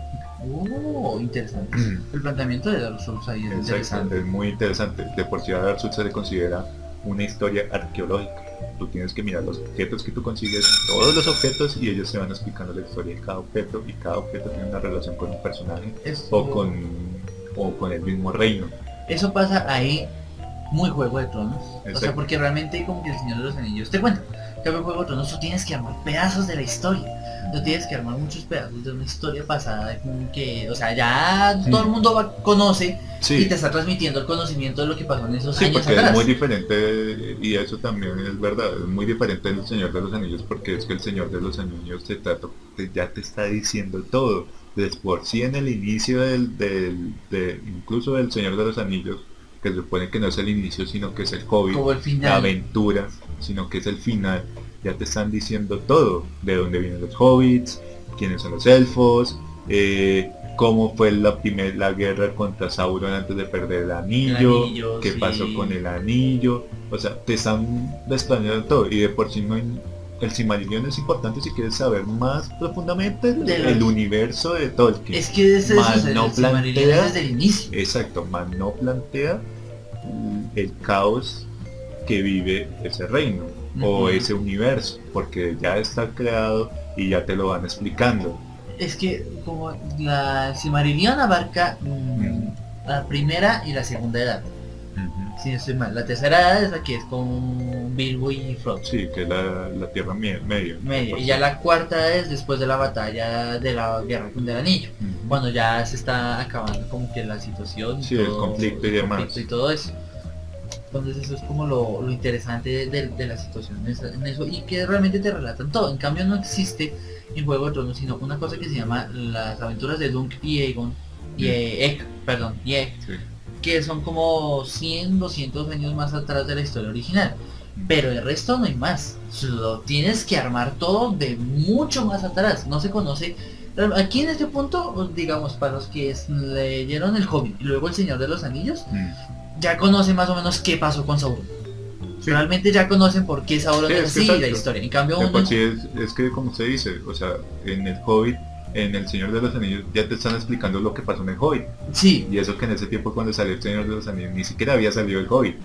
Interesante. El planteamiento de Dark Souls ahí es Exacto, interesante. es muy interesante. De por sí Dark Souls se le considera una historia arqueológica. Tú tienes que mirar los objetos que tú consigues, todos los objetos, y ellos te van explicando la historia de cada objeto, y cada objeto tiene una relación con un personaje o con el mismo reino. Eso pasa ahí muy Juego de Tronos. O sea, Exacto. porque realmente como que el Señor de los Anillos te cuenta que en Juego de Tronos tú tienes que armar pedazos de la historia. Tú tienes que armar muchos pedazos de una historia pasada como que, o sea, ya todo el mundo conoce y Sí, te está transmitiendo el conocimiento de lo que pasó en esos sí, años porque atrás. es muy diferente, y eso también es verdad, es muy diferente del Señor de los Anillos, porque es que el Señor de los Anillos ya te está diciendo todo. De por sí en el inicio incluso del Señor de los Anillos, que se supone que no es el inicio, sino que es el Hobbit, Como el la final. aventura, sino que es el final, ya te están diciendo todo, de dónde vienen los hobbits, quiénes son los elfos, cómo fue la guerra contra Sauron antes de perder el anillo, qué sí. pasó con el anillo, o sea, te están desplaneando todo, y de por sí no hay. El Silmarillion es importante si quieres saber más profundamente el universo de Tolkien. Es que ese es no el Silmarillion plantea, desde el inicio. exacto, más no plantea el caos que vive ese reino o ese universo, porque ya está creado y ya te lo van explicando. Es que como la Silmarillion abarca la primera y la segunda edad. Si no estoy mal. La tercera edad es la que es con Bilbo y Frodo. Sí, que es la Tierra Media. Y ya la cuarta es después de la batalla de la Guerra del Anillo. Cuando ya se está acabando como que la situación y sí, todo, el conflicto y demás. Y todo eso. Entonces eso es como lo interesante de la situación en eso, y que realmente te relatan todo. En cambio no existe en Juego de Tronos sino una cosa que se llama las aventuras de Dunk y Aegon y Egg, Sí. que son como 100, 200 años más atrás de la historia original. Pero el resto no hay más. Lo tienes que armar todo de mucho más atrás. No se conoce. Aquí en este punto, digamos, para los que leyeron El Hobbit y luego El Señor de los Anillos, ya conocen más o menos qué pasó con Sauron. Sí. Realmente ya conocen por qué Sauron Sí, es es que así y la exacto. historia. En cambio De uno... por sí es que como usted dice, o sea, en el Hobbit, en el Señor de los Anillos ya te están explicando lo que pasó en el Hobbit. Sí, Y eso que en ese tiempo cuando salió el Señor de los Anillos ni siquiera había salido el Hobbit.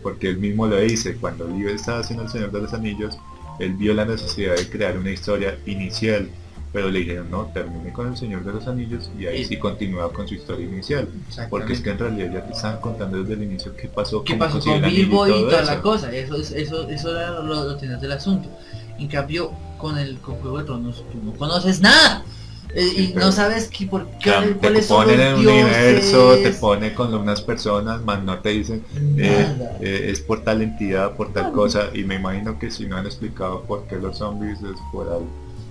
Porque él mismo lo dice, cuando Leo estaba haciendo el Señor de los Anillos, él vio la necesidad de crear una historia inicial. Pero le dijeron, no, termine con el Señor de los Anillos y ahí sí continúa con su historia inicial. Porque es que en realidad ya te estaban contando desde el inicio qué pasó, ¿qué cómo pasó consiguió con el anillo Bilbo y todo toda eso. la cosa? Eso era lo tenías del asunto. En cambio, con Juego de Tronos tú no conoces nada. Sí, Y no sabes que te cuáles son ponen los en un universo, te dioses. pone con unas personas, más no te dicen Nada. es por tal entidad, por tal cosa, y me imagino que si no han explicado por qué los zombies es por algo.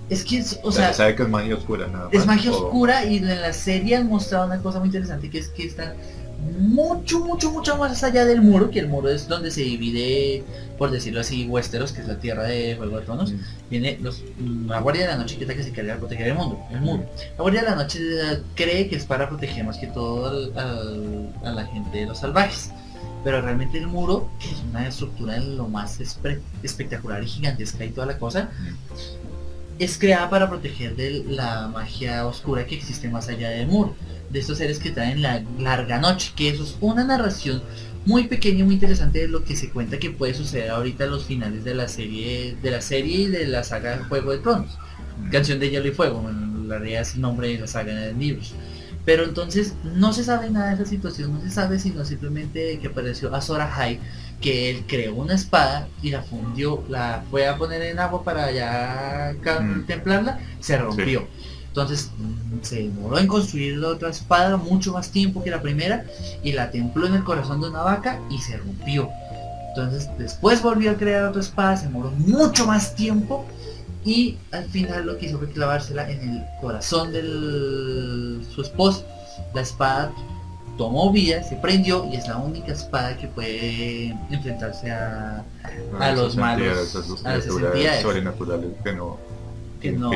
Es que, O sea, sabe que es magia oscura nada más. es magia o- oscura, y en la serie han mostrado una cosa muy interesante, que es que están mucho más allá del muro, que el muro es donde se divide, por decirlo así, Westeros, que es la tierra de Juego de Tronos. Viene la Guardia de la Noche, que es la que se encarga de proteger el muro. La Guardia de la Noche cree que es para proteger más que todo a la gente de los salvajes. Pero realmente el muro es una estructura en lo más espectacular y gigantesca y toda la cosa. Es creada para proteger de la magia oscura que existe más allá del muro, de estos seres que traen la larga noche, que eso es una narración muy pequeña y muy interesante de lo que se cuenta que puede suceder ahorita a los finales de la serie y de la saga Juego de Tronos. Canción de Hielo y Fuego, bueno, la realidad es el nombre de la saga de libros. Pero entonces no se sabe nada de esa situación, no se sabe sino simplemente que apareció Azor Ahai, que él creó una espada y la fundió, la fue a poner en agua para ya templarla, se rompió. Entonces se demoró en construir la otra espada mucho más tiempo que la primera y la templó en el corazón de una vaca y se rompió. Entonces después volvió a crear otra espada, se demoró mucho más tiempo y al final lo que hizo fue clavársela en el corazón de su esposa. La espada tomó vida, se prendió y es la única espada que puede enfrentarse a los malos, a esas entidades sobrenaturales que no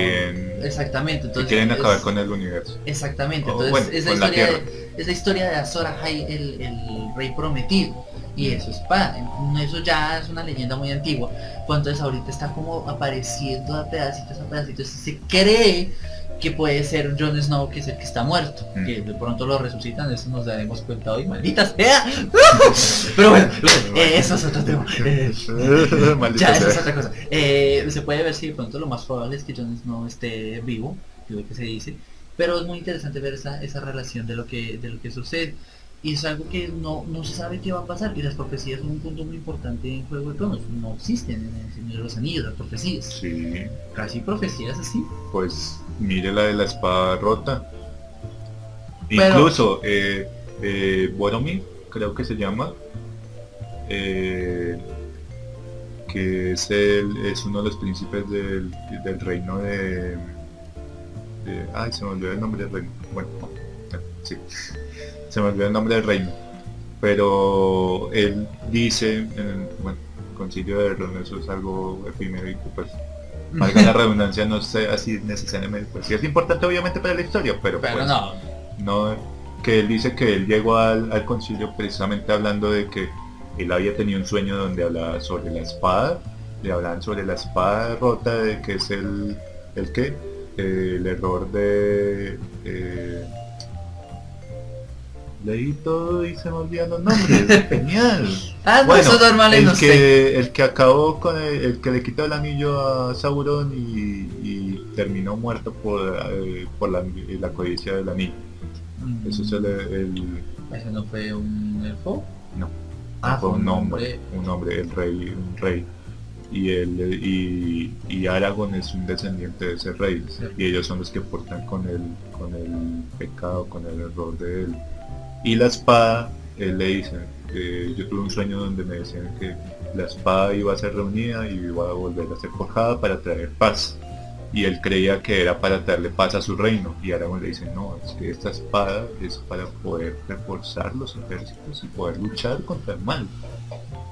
exactamente. Entonces, que quieren acabar con el universo. Exactamente, O, entonces bueno, es con la tierra. la historia de Azor Ahai, el rey prometido. y eso es eso ya es una leyenda muy antigua. Pues entonces ahorita está como apareciendo a pedacitos y se cree que puede ser Jon Snow, que es el que está muerto, que de pronto lo resucitan. Eso nos daremos cuenta hoy, maldita sea. Pero bueno, eso es otro tema. Maldita Ya, eso es sea. otra cosa. Se puede ver si de pronto lo más probable es que Jon Snow esté vivo, que es lo que se dice, pero es muy interesante ver esa relación de lo que sucede. Y es algo que no se sabe qué va a pasar, y las profecías son un punto muy importante en Juego de Tronos. No existen en el Señor de los Anillos las profecías. Sí, Casi profecías así. pues mire la de la espada rota. Pero- Incluso Boromir, creo que se llama, eh, que es uno de los príncipes del reino ay, se me olvidó el nombre del reino. Bueno, sí, se me olvidó el nombre del reino. Pero él dice, bueno, Concilio de Ron, eso es algo efímero y pues, valga la redundancia, no sé así necesariamente, pues sí es importante obviamente para la historia, pero Pero pues, no. no, que él dice que él llegó al concilio precisamente hablando de que él había tenido un sueño donde hablaba sobre la espada, le hablaban sobre la espada rota, de que es el error de leí todo y se me olvidan los nombres. Genial. No, eso es normal en los el que acabó con el que le quitó el anillo a Sauron y terminó muerto por la codicia del anillo. Eso es ¿Ese no fue un elfo? no, Fue fue un hombre, el rey, un rey. Y Aragorn es un descendiente de ese rey, Sí. y ellos son los que portan con el pecado, con el error de él. Y la espada, él le dice, yo tuve un sueño donde me decían que la espada iba a ser reunida y iba a volver a ser forjada para traer paz. Y él creía que era para traerle paz a su reino. Y Aragorn le dice, no, es que esta espada es para poder reforzar los ejércitos y poder luchar contra el mal.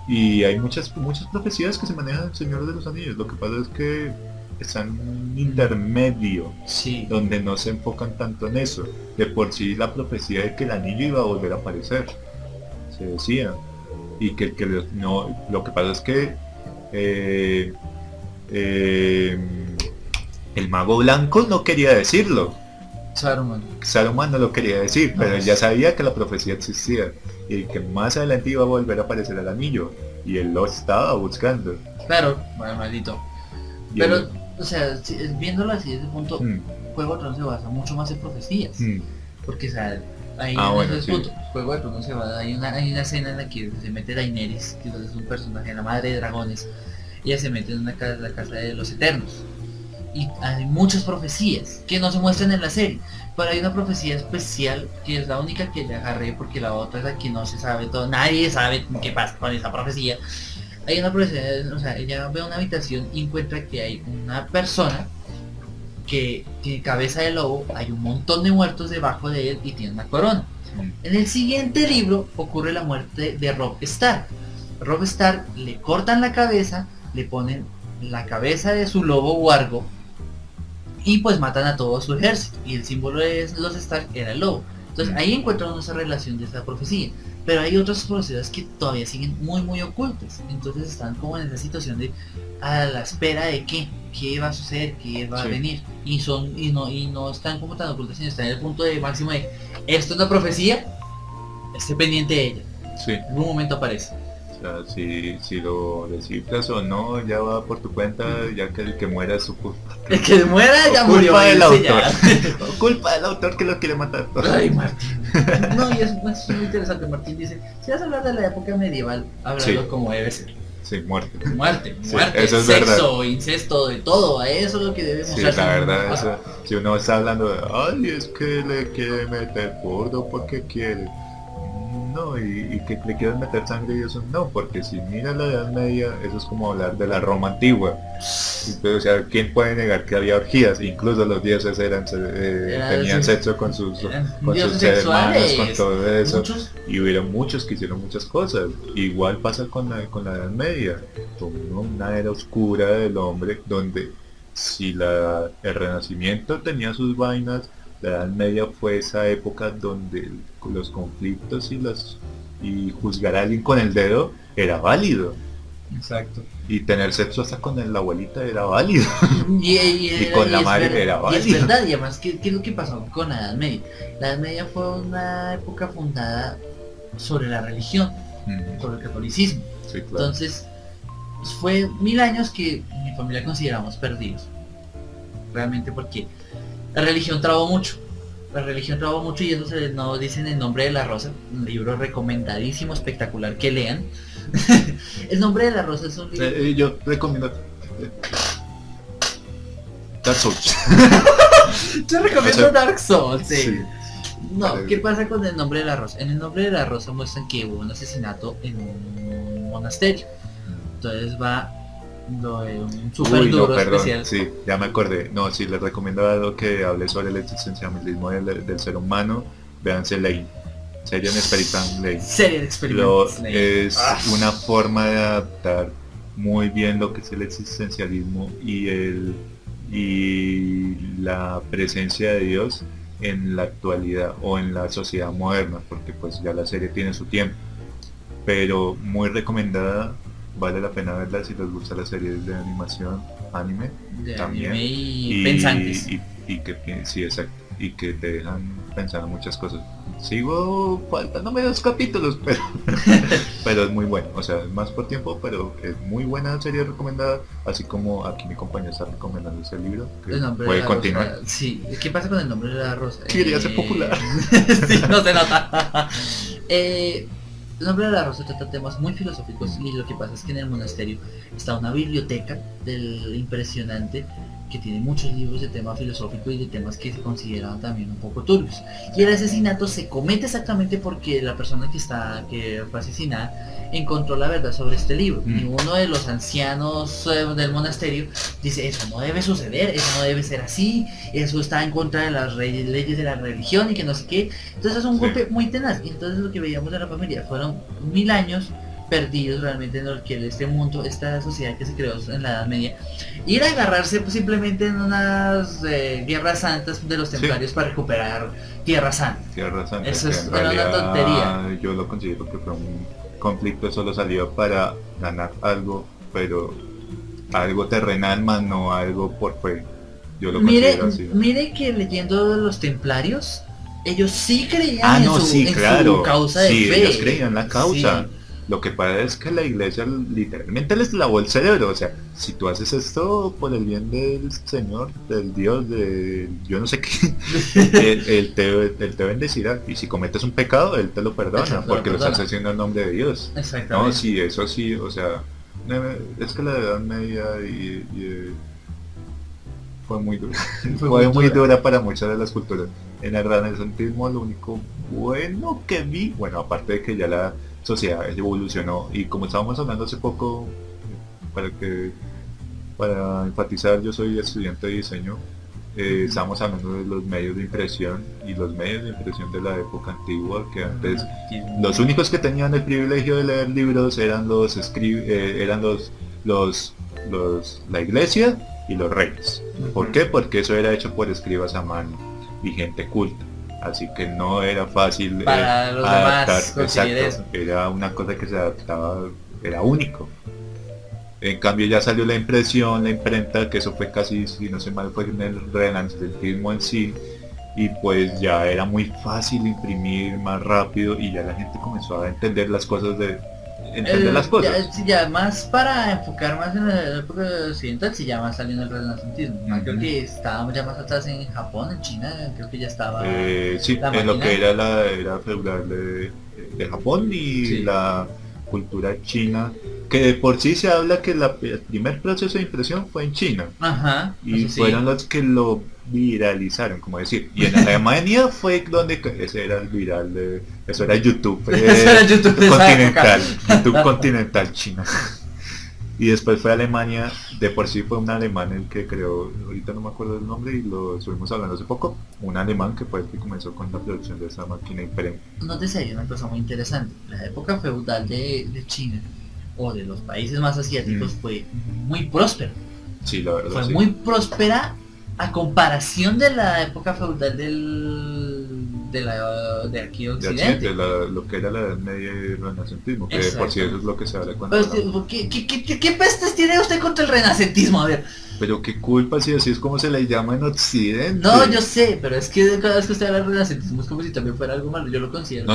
Y hay muchas profecías que se manejan en el Señor de los Anillos. Lo que pasa es que están en un intermedio Sí. donde no se enfocan tanto en eso. De por sí la profecía de que el anillo iba a volver a aparecer, se decía. Y lo que pasa es que eh, eh, el mago blanco no quería decirlo. Saruman no lo quería decir, pero él ya sabía que la profecía existía y que más adelante iba a volver a aparecer el anillo, y él lo estaba buscando. Claro, bueno, maldito. Y Pero, él- o sea, viéndolo así desde ese punto, Juego de Tronos se basa mucho más en profecías. Porque, o sea, ahí en bueno, ese sí. punto, Juego de Tronos se basa, hay una escena en la que se mete Daenerys, que es un personaje, la madre de dragones. Ella se mete en la casa de los Eternos. Y hay muchas profecías que no se muestran en la serie, pero hay una profecía especial que es la única que le agarré, porque la otra es la que no se sabe todo, nadie sabe qué pasa con esa profecía. Hay una profecía, o sea, ella ve una habitación y encuentra que hay una persona que tiene cabeza de lobo, hay un montón de muertos debajo de él y tiene una corona. En el siguiente libro ocurre la muerte de Robb Stark. Robb Stark le cortan la cabeza, le ponen la cabeza de su lobo Wargo y pues matan a todo su ejército, y el símbolo de los Stark era el lobo. Entonces ahí encuentran esa relación de esa profecía, pero hay otras profecías que todavía siguen muy ocultas. Entonces están como en esa situación de a la espera de qué va a suceder, qué va a venir, y no están como tan ocultas, sino están en el punto de máximo de esto es una profecía, esté pendiente de ella, Sí. en algún momento aparece. O sea, si lo descifras o no, ya va por tu cuenta, ya que el que muera es su culpa. El que muera ya O murió. culpa del dice autor. ya. O culpa del autor que lo quiere matar. Ay, Martín. No, y es muy interesante. Martín dice, si vas a hablar de la época medieval, háblalo Sí. como debe ser. Sí, muerte. Muerte, Sí, muerte, eso es sexo, verdad. incesto, de todo. A eso es lo que debe Sí, mostrarse. la en un- verdad, eso, si uno está hablando de, ay, es que le quiere meter burdo porque quiere. No, y que le quieren meter sangre y eso no, porque si mira la Edad Media, eso es como hablar de la Roma antigua. Entonces, o sea, ¿quién puede negar que había orgías? Incluso los dioses tenían sexo con sus dioses hermanos, sexuales, con todo eso. muchos. Y hubieron muchos que hicieron muchas cosas. Igual pasa con la Edad Media, con una era oscura del hombre, donde si el Renacimiento tenía sus vainas, La Edad Media fue esa época donde los conflictos y juzgar a alguien con el dedo era válido. Exacto. Y tener sexo hasta con la abuelita era válido. Y Y con la madre era y es válido. verdad, y además, ¿qué es lo que pasó con la Edad Media? La Edad Media fue una época fundada sobre la religión, sobre el catolicismo. Sí, claro. Entonces, fue 1000 años que mi familia consideramos perdidos. Realmente porque la religión trabó mucho. La religión trabó mucho y eso se nos dice en El Nombre de la Rosa, un libro recomendadísimo, espectacular, que lean. El Nombre de la Rosa es un libro... Yo recomiendo Dark Souls. Yo recomiendo Dark Souls, sí. Sí. No, ¿qué pasa con El Nombre de la Rosa? En El Nombre de la Rosa muestran que hubo un asesinato en un monasterio. Entonces va lo de un super Uy, no, duro perdón, especial. sí, ya me acordé. No, sí, les recomiendo algo que hable sobre el existencialismo del ser humano. Véanse Lane, serie en Spiritan Lane. Serie de experimentos. Es una forma de adaptar muy bien lo que es el existencialismo y la presencia de Dios en la actualidad o en la sociedad moderna, porque pues ya la serie tiene su tiempo, pero muy recomendada, vale la pena verla si les gusta las series de animación, anime, De también, anime y pensantes. y que sí, exacto, y que te dejan pensar en muchas cosas. Sigo faltándome 2 capítulos, pero es muy bueno, o sea, es más por tiempo, pero es muy buena serie recomendada, así como aquí mi compañero está recomendando ese libro, que El Nombre de puede la continuar. Rosa. Sí, ¿qué pasa con El Nombre de la Rosa? Quería ser popular. Sí, no se nota. El Nombre de la Rosa trata temas muy filosóficos y lo que pasa es que en el monasterio está una biblioteca del impresionante que tiene muchos libros de tema filosófico y de temas que se consideran también un poco turbios. Y el asesinato se comete exactamente porque la persona que fue asesinada encontró la verdad sobre este libro. Y uno de los ancianos del monasterio dice, eso no debe suceder, eso no debe ser así, eso está en contra de las leyes de la religión y que no sé qué. Entonces es un golpe muy tenaz. Y entonces lo que veíamos de la familia fueron 1000 años perdidos realmente en lo que este mundo, esta sociedad que se creó en la Edad Media, ir a agarrarse pues, simplemente en unas guerras santas de los templarios para recuperar Tierra Santa. Tierra Santa, Eso que es en una realidad tontería. yo lo considero que fue un conflicto solo salió para ganar algo, pero algo terrenal más no algo por fe. Yo lo Mire, considero así. mire que leyendo los templarios, ellos sí creían No, sí, en claro. su causa de Sí, fe. ellos creían en la causa. Sí. Lo que pasa es que la iglesia literalmente les lavó el cerebro. O sea, si tú haces esto por el bien del Señor, del Dios, de yo no sé qué, él te bendecirá. Y si cometes un pecado, Él te lo perdona, porque lo estás haciendo en nombre de Dios. Exactamente. No, sí, eso sí, o sea, es que la Edad Media fue muy dura. Fue muy dura para muchas de las culturas. En el Renacentismo lo único bueno que vi, bueno, aparte de que ya la sociedad evolucionó y como estábamos hablando hace poco, para enfatizar, yo soy estudiante de diseño, estábamos hablando de los medios de impresión y los medios de impresión de la época antigua, que antes los únicos que tenían el privilegio de leer libros eran la iglesia y los reyes. ¿Por qué? Porque eso era hecho por escribas a mano y gente culta. Así que no era fácil para los demás conseguir eso. Era una cosa que se adaptaba, era único. En cambio ya salió la impresión, la imprenta, que eso fue casi, si no sé mal, fue en el renacentismo en sí, y pues ya era muy fácil imprimir más rápido y ya la gente comenzó a entender las cosas las cosas. Ya más para enfocar más en la época occidental, si ya más salió en el renacentismo. Creo que estábamos ya más atrás en Japón, en China, creo que ya estaba sí, en lo que era la era feudal de Japón y sí. La cultura china, que de por sí se habla que el primer proceso de impresión fue en China. Ajá, y fueron los que lo viralizaron, como decir, y en Alemania fue donde ese era el viral eso era YouTube, eso era YouTube continental, YouTube continental China. Y después fue Alemania, de por sí fue un alemán el que creó, ahorita no me acuerdo del nombre y lo estuvimos hablando hace poco, un alemán que fue el que comenzó con la producción de esa máquina imprenta. Nótese ahí una cosa muy interesante, la época feudal de China o de los países más asiáticos fue muy próspera. Sí, la verdad. Fue muy próspera a comparación de la época feudal de aquí de De Occidente. Occidente, lo que era la Edad Media y el renacentismo, que por si eso es lo que se habla cuando Pues, hablamos. ¿qué pestes tiene usted contra el renacentismo? A ver, Pero qué culpa si así es como se le llama en Occidente. no, yo sé, pero es que cada vez que usted habla de renacentismo es como si también fuera algo malo, yo lo considero.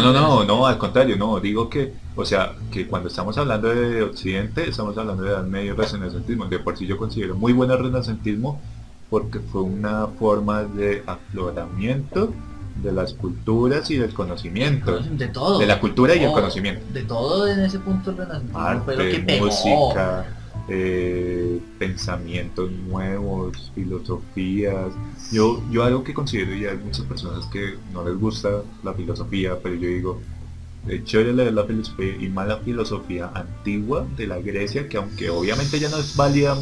No, al contrario, no, digo que, o sea, que cuando estamos hablando de Occidente, estamos hablando de Edad Media y renacentismo. De por sí yo considero muy bueno el renacentismo porque fue una forma de afloramiento de las culturas y del conocimiento. De todo. De la cultura y el Oh, conocimiento. De todo en ese punto el renacentismo fue lo que Arte, pegó. música, pensamientos nuevos, filosofías. Yo algo que considero, y hay muchas personas que no les gusta la filosofía, pero yo digo, chévere leer la filosofía y más la filosofía antigua de la Grecia, que aunque obviamente ya no es válida,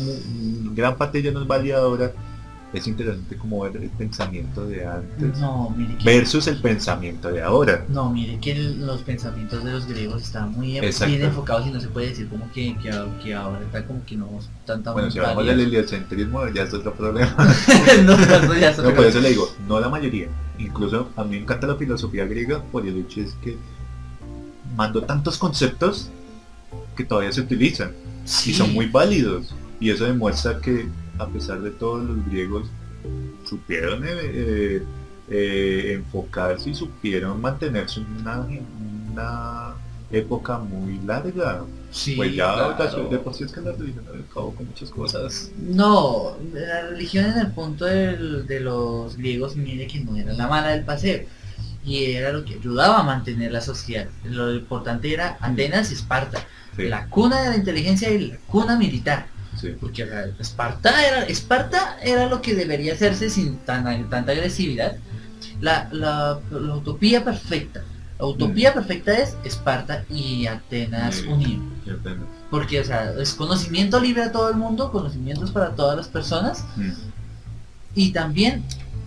gran parte ya no es válida ahora, es interesante como ver el pensamiento de antes No, mire que, versus el pensamiento de ahora. no, mire que los pensamientos de los griegos están muy Exacto. bien enfocados y no se puede decir como que ahora está como que no están tan Bueno, si hablamos del heliocentrismo ya es otro problema. no, ya es No, otra por cosa. eso le digo, no la mayoría. Incluso a mí me encanta la filosofía griega por el hecho es que mandó tantos conceptos que todavía se utilizan Sí. y son muy válidos. Y eso demuestra que a pesar de todo los griegos supieron enfocarse y supieron mantenerse en una época muy larga. Sí, Pues ya claro. de por sí es que la religión acabó con muchas cosas. No, la religión en el punto de los griegos, mire que no era la mala del paseo. Y era lo que ayudaba a mantener la sociedad. Lo importante era Atenas y Esparta. Sí, La cuna de la inteligencia y la cuna militar. sí. Porque o sea, Esparta era lo que debería hacerse sin tanta agresividad. La utopía perfecta. La utopía perfecta es Esparta y Atenas Sí. unidos. Qué pena. Porque, o sea, es conocimiento libre a todo el mundo, conocimientos para todas las personas. Mm. Y también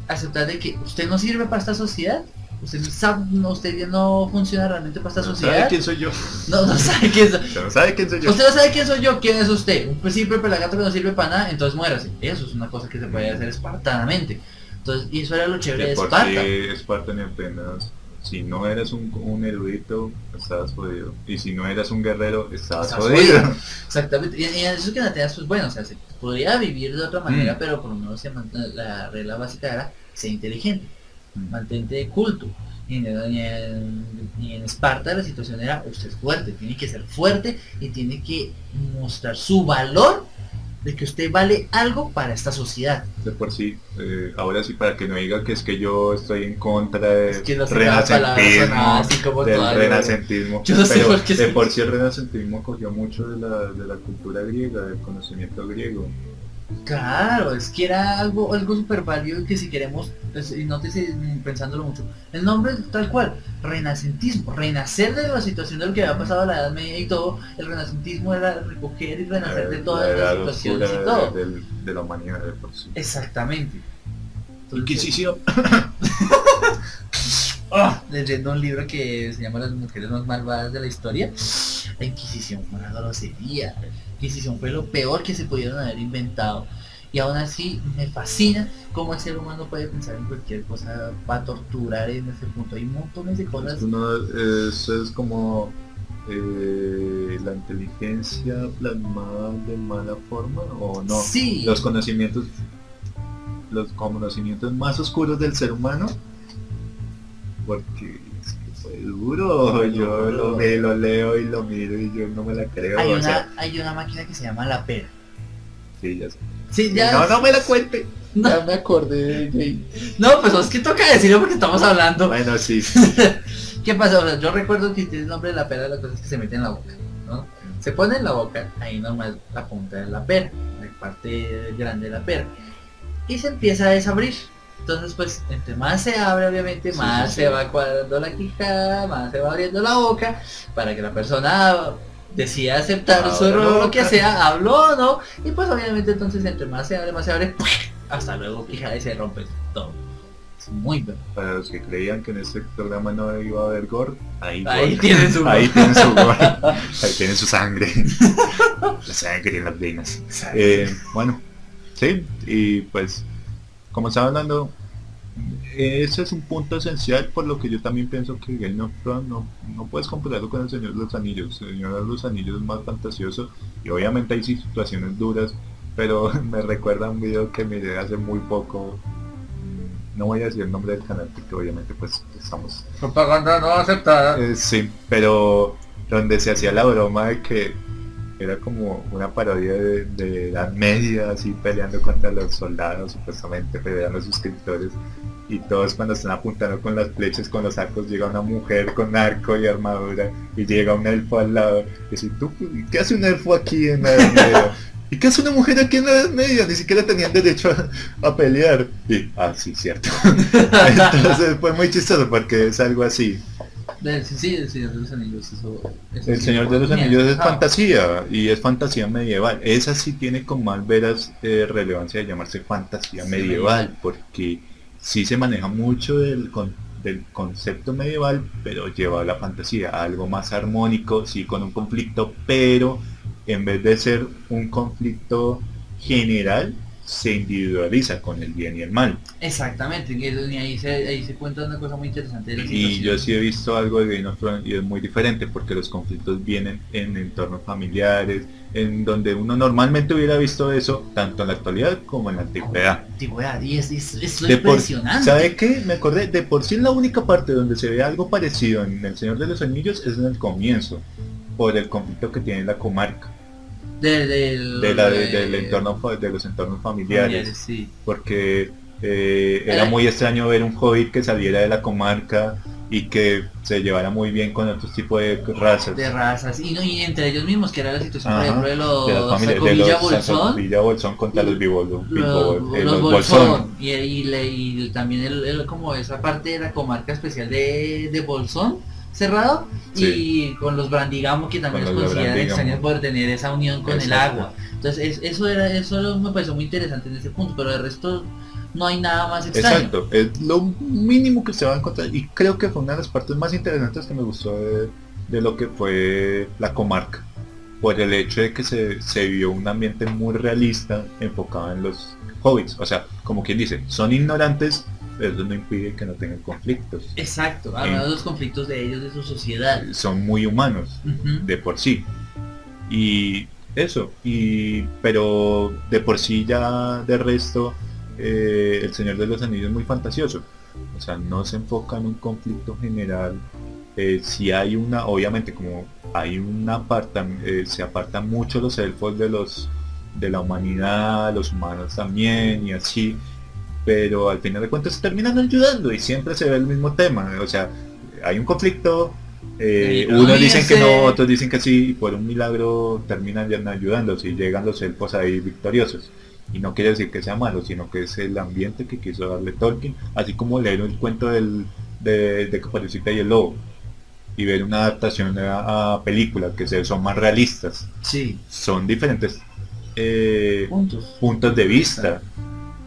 aceptar de que usted no sirve para esta sociedad. Usted ya no funciona realmente para esta ¿Sabe sociedad. quién soy yo? No sabe quién soy. Usted no sabe quién soy yo. Usted no sabe quién soy yo, quién es usted. Un simple pelagato que no sirve para nada, entonces muérase. Eso es una cosa que se puede hacer espartanamente. Entonces, y eso era lo chévere de De por Esparta. sí Esparta ni apenas. Si no eras un erudito, estabas jodido. Y si no eras un guerrero, estabas Estás jodido. jodido. Exactamente. Y eso que en Atenas, pues bueno, o sea, se podría vivir de otra manera, pero por lo menos la regla básica era ser inteligente, mantente culto. Y en Esparta la situación era, usted es fuerte, tiene que ser fuerte y tiene que mostrar su valor de que usted vale algo para esta sociedad. De por sí, ahora sí, para que no diga que es que yo estoy en contra del Es que no sé cada palabra sonaba así como del toda- renacentismo. Yo no sé Pero por qué de sí. por sí el renacentismo cogió mucho de la cultura griega, del conocimiento griego. Claro, es que era algo súper válido que si queremos, pues, y no te pensándolo mucho, el nombre es tal cual, renacentismo, renacer de la situación de lo que había pasado a la Edad Media y todo, el renacentismo era recoger y renacer de todas La las edad situaciones oscura y todo. de la humanidad de por sí. Exactamente. Entonces, Inquisición. leyendo un libro que se llama Las mujeres más malvadas de la historia, la Inquisición fue una grosería. La Inquisición fue lo peor que se pudieron haber inventado. Y aún así me fascina cómo el ser humano puede pensar en cualquier cosa para torturar en ese punto. Hay montones de cosas. Eso es como la inteligencia plasmada de mala forma o no. Sí. Los conocimientos más oscuros del ser humano, porque es que fue duro. Fue Yo duro. lo leo y lo miro y yo no me la creo. Hay o sea, hay una máquina que se llama la pera. sí, ya sé. Sí, ya. No me la cuente. No. Ya me acordé de No, pues es que toca decirlo porque estamos hablando. Bueno, sí. ¿Qué pasa? O sea, yo recuerdo que tiene el nombre de la pera de las cosas que se mete en la boca, ¿no? Se pone en la boca, ahí nomás la punta de la pera, la parte grande de la pera. Y se empieza a desabrir. Entonces, pues, entre más se abre, obviamente, Sí, más sí, se sí. va cuadrando la quijada, más se va abriendo la boca, para que la persona decida aceptar Abra su la error o lo que boca. sea, habló o no. Y pues, obviamente, entonces, entre más se abre, hasta luego quijada y se rompe todo. Es muy bueno. Para los que creían que en este programa no iba a haber gore, ahí Tienen su ahí tienen su gore. Ahí tienen su sangre. La sangre en las venas. Bueno, sí, y pues como estaba hablando, ese es un punto esencial por lo que yo también pienso que Game of Thrones no puedes compararlo con el Señor de los Anillos. El Señor de los Anillos es más fantasioso y obviamente hay situaciones duras, pero me recuerda a un video que miré hace muy poco. No voy a decir el nombre del canal porque obviamente pues estamos... Propaganda no aceptada. sí, pero donde se hacía la broma de que era como una parodia de Edad Media, así peleando contra los soldados, supuestamente peleando a los suscriptores, y todos cuando están apuntando con las flechas, con los arcos, llega una mujer con arco y armadura, y llega un elfo al lado, y dice, ¿tú qué hace un elfo aquí en la Edad Media? ¿Y qué hace una mujer aquí en la Edad Media? Ni siquiera tenían derecho a pelear. Y, sí, cierto. Entonces fue muy chistoso porque es algo así. Sí, el Señor de los Anillos, eso El sí, Señor de los bien, Anillos es ah, fantasía, y es fantasía medieval. Esa sí tiene con más veras relevancia de llamarse fantasía Sí, medieval, porque sí se maneja mucho del concepto medieval, pero lleva a la fantasía, a algo más armónico, sí con un conflicto, pero en vez de ser un conflicto general, se individualiza con el bien y el mal. Exactamente, y ahí se cuenta una cosa muy interesante de la Y situación. yo sí he visto algo de Game of Thrones y es muy diferente porque los conflictos vienen en entornos familiares, en donde uno normalmente hubiera visto eso tanto en la actualidad como en la antigüedad. Antigüedad, y es lo De por, impresionante. ¿sabe qué? Me acordé, de por sí la única parte donde se ve algo parecido en El Señor de los Anillos es en el comienzo, por el conflicto que tiene la comarca, del entorno, de los entornos familiares, sí. porque era muy extraño ver un hobbit que saliera de la comarca y que se llevara muy bien con otros tipos de razas. De razas, y entre ellos mismos, que era la situación, Ajá, por ejemplo, de de las los familias, de Sacovilla los Bolsón, Sacovilla Bolsón contra los los Bolsón. Bolsón, y también como esa parte de la comarca especial de Bolsón, cerrado, Sí. y con los Brandigamo, que también Con los los de consideran Brandigamo. extraños por tener esa unión con el Exacto. agua. Entonces eso me pareció muy interesante en ese punto, pero de resto no hay nada más extraño. Exacto, es lo mínimo que se va a encontrar y creo que fue una de las partes más interesantes que me gustó de lo que fue la comarca, por el hecho de que se vio un ambiente muy realista enfocado en los hobbits, o sea, como quien dice, son ignorantes, pero eso no impide que no tengan conflictos, Exacto, hablando de los conflictos de ellos, de su sociedad. son muy humanos Ujú. de por sí. Y eso, pero de por sí ya de resto, El Señor de los Anillos es muy fantasioso. O sea, no se enfoca en un conflicto general. Si hay obviamente como hay se apartan mucho los elfos de la humanidad, los humanos también y así, pero al final de cuentas se terminan ayudando y siempre se ve el mismo tema. O sea, hay un conflicto. Unos dicen que no, otros dicen que sí, y por un milagro terminan ya ayudándose y llegan los elfos ahí victoriosos. Y no quiere decir que sea malo, sino que es el ambiente que quiso darle Tolkien, así como leer el cuento de Caperucita y el Lobo y ver una adaptación a película que son más realistas. Sí, Son diferentes puntos. puntos de vista,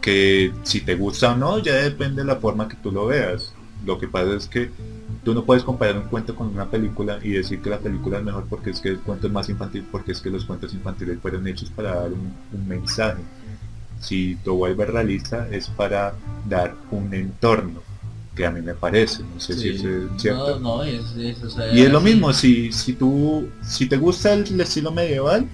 que si te gusta o no ya depende de la forma que tú lo veas. Lo que pasa es que tú no puedes comparar un cuento con una película y decir que la película es mejor porque es que el cuento es más infantil, porque es que los cuentos infantiles fueron hechos para dar un mensaje. Si tú vuelves realista es para dar un entorno, que a mí me parece, no sé si Sí. eso es cierto. No, o sea, Y es lo sí. mismo, si te gusta el estilo medieval,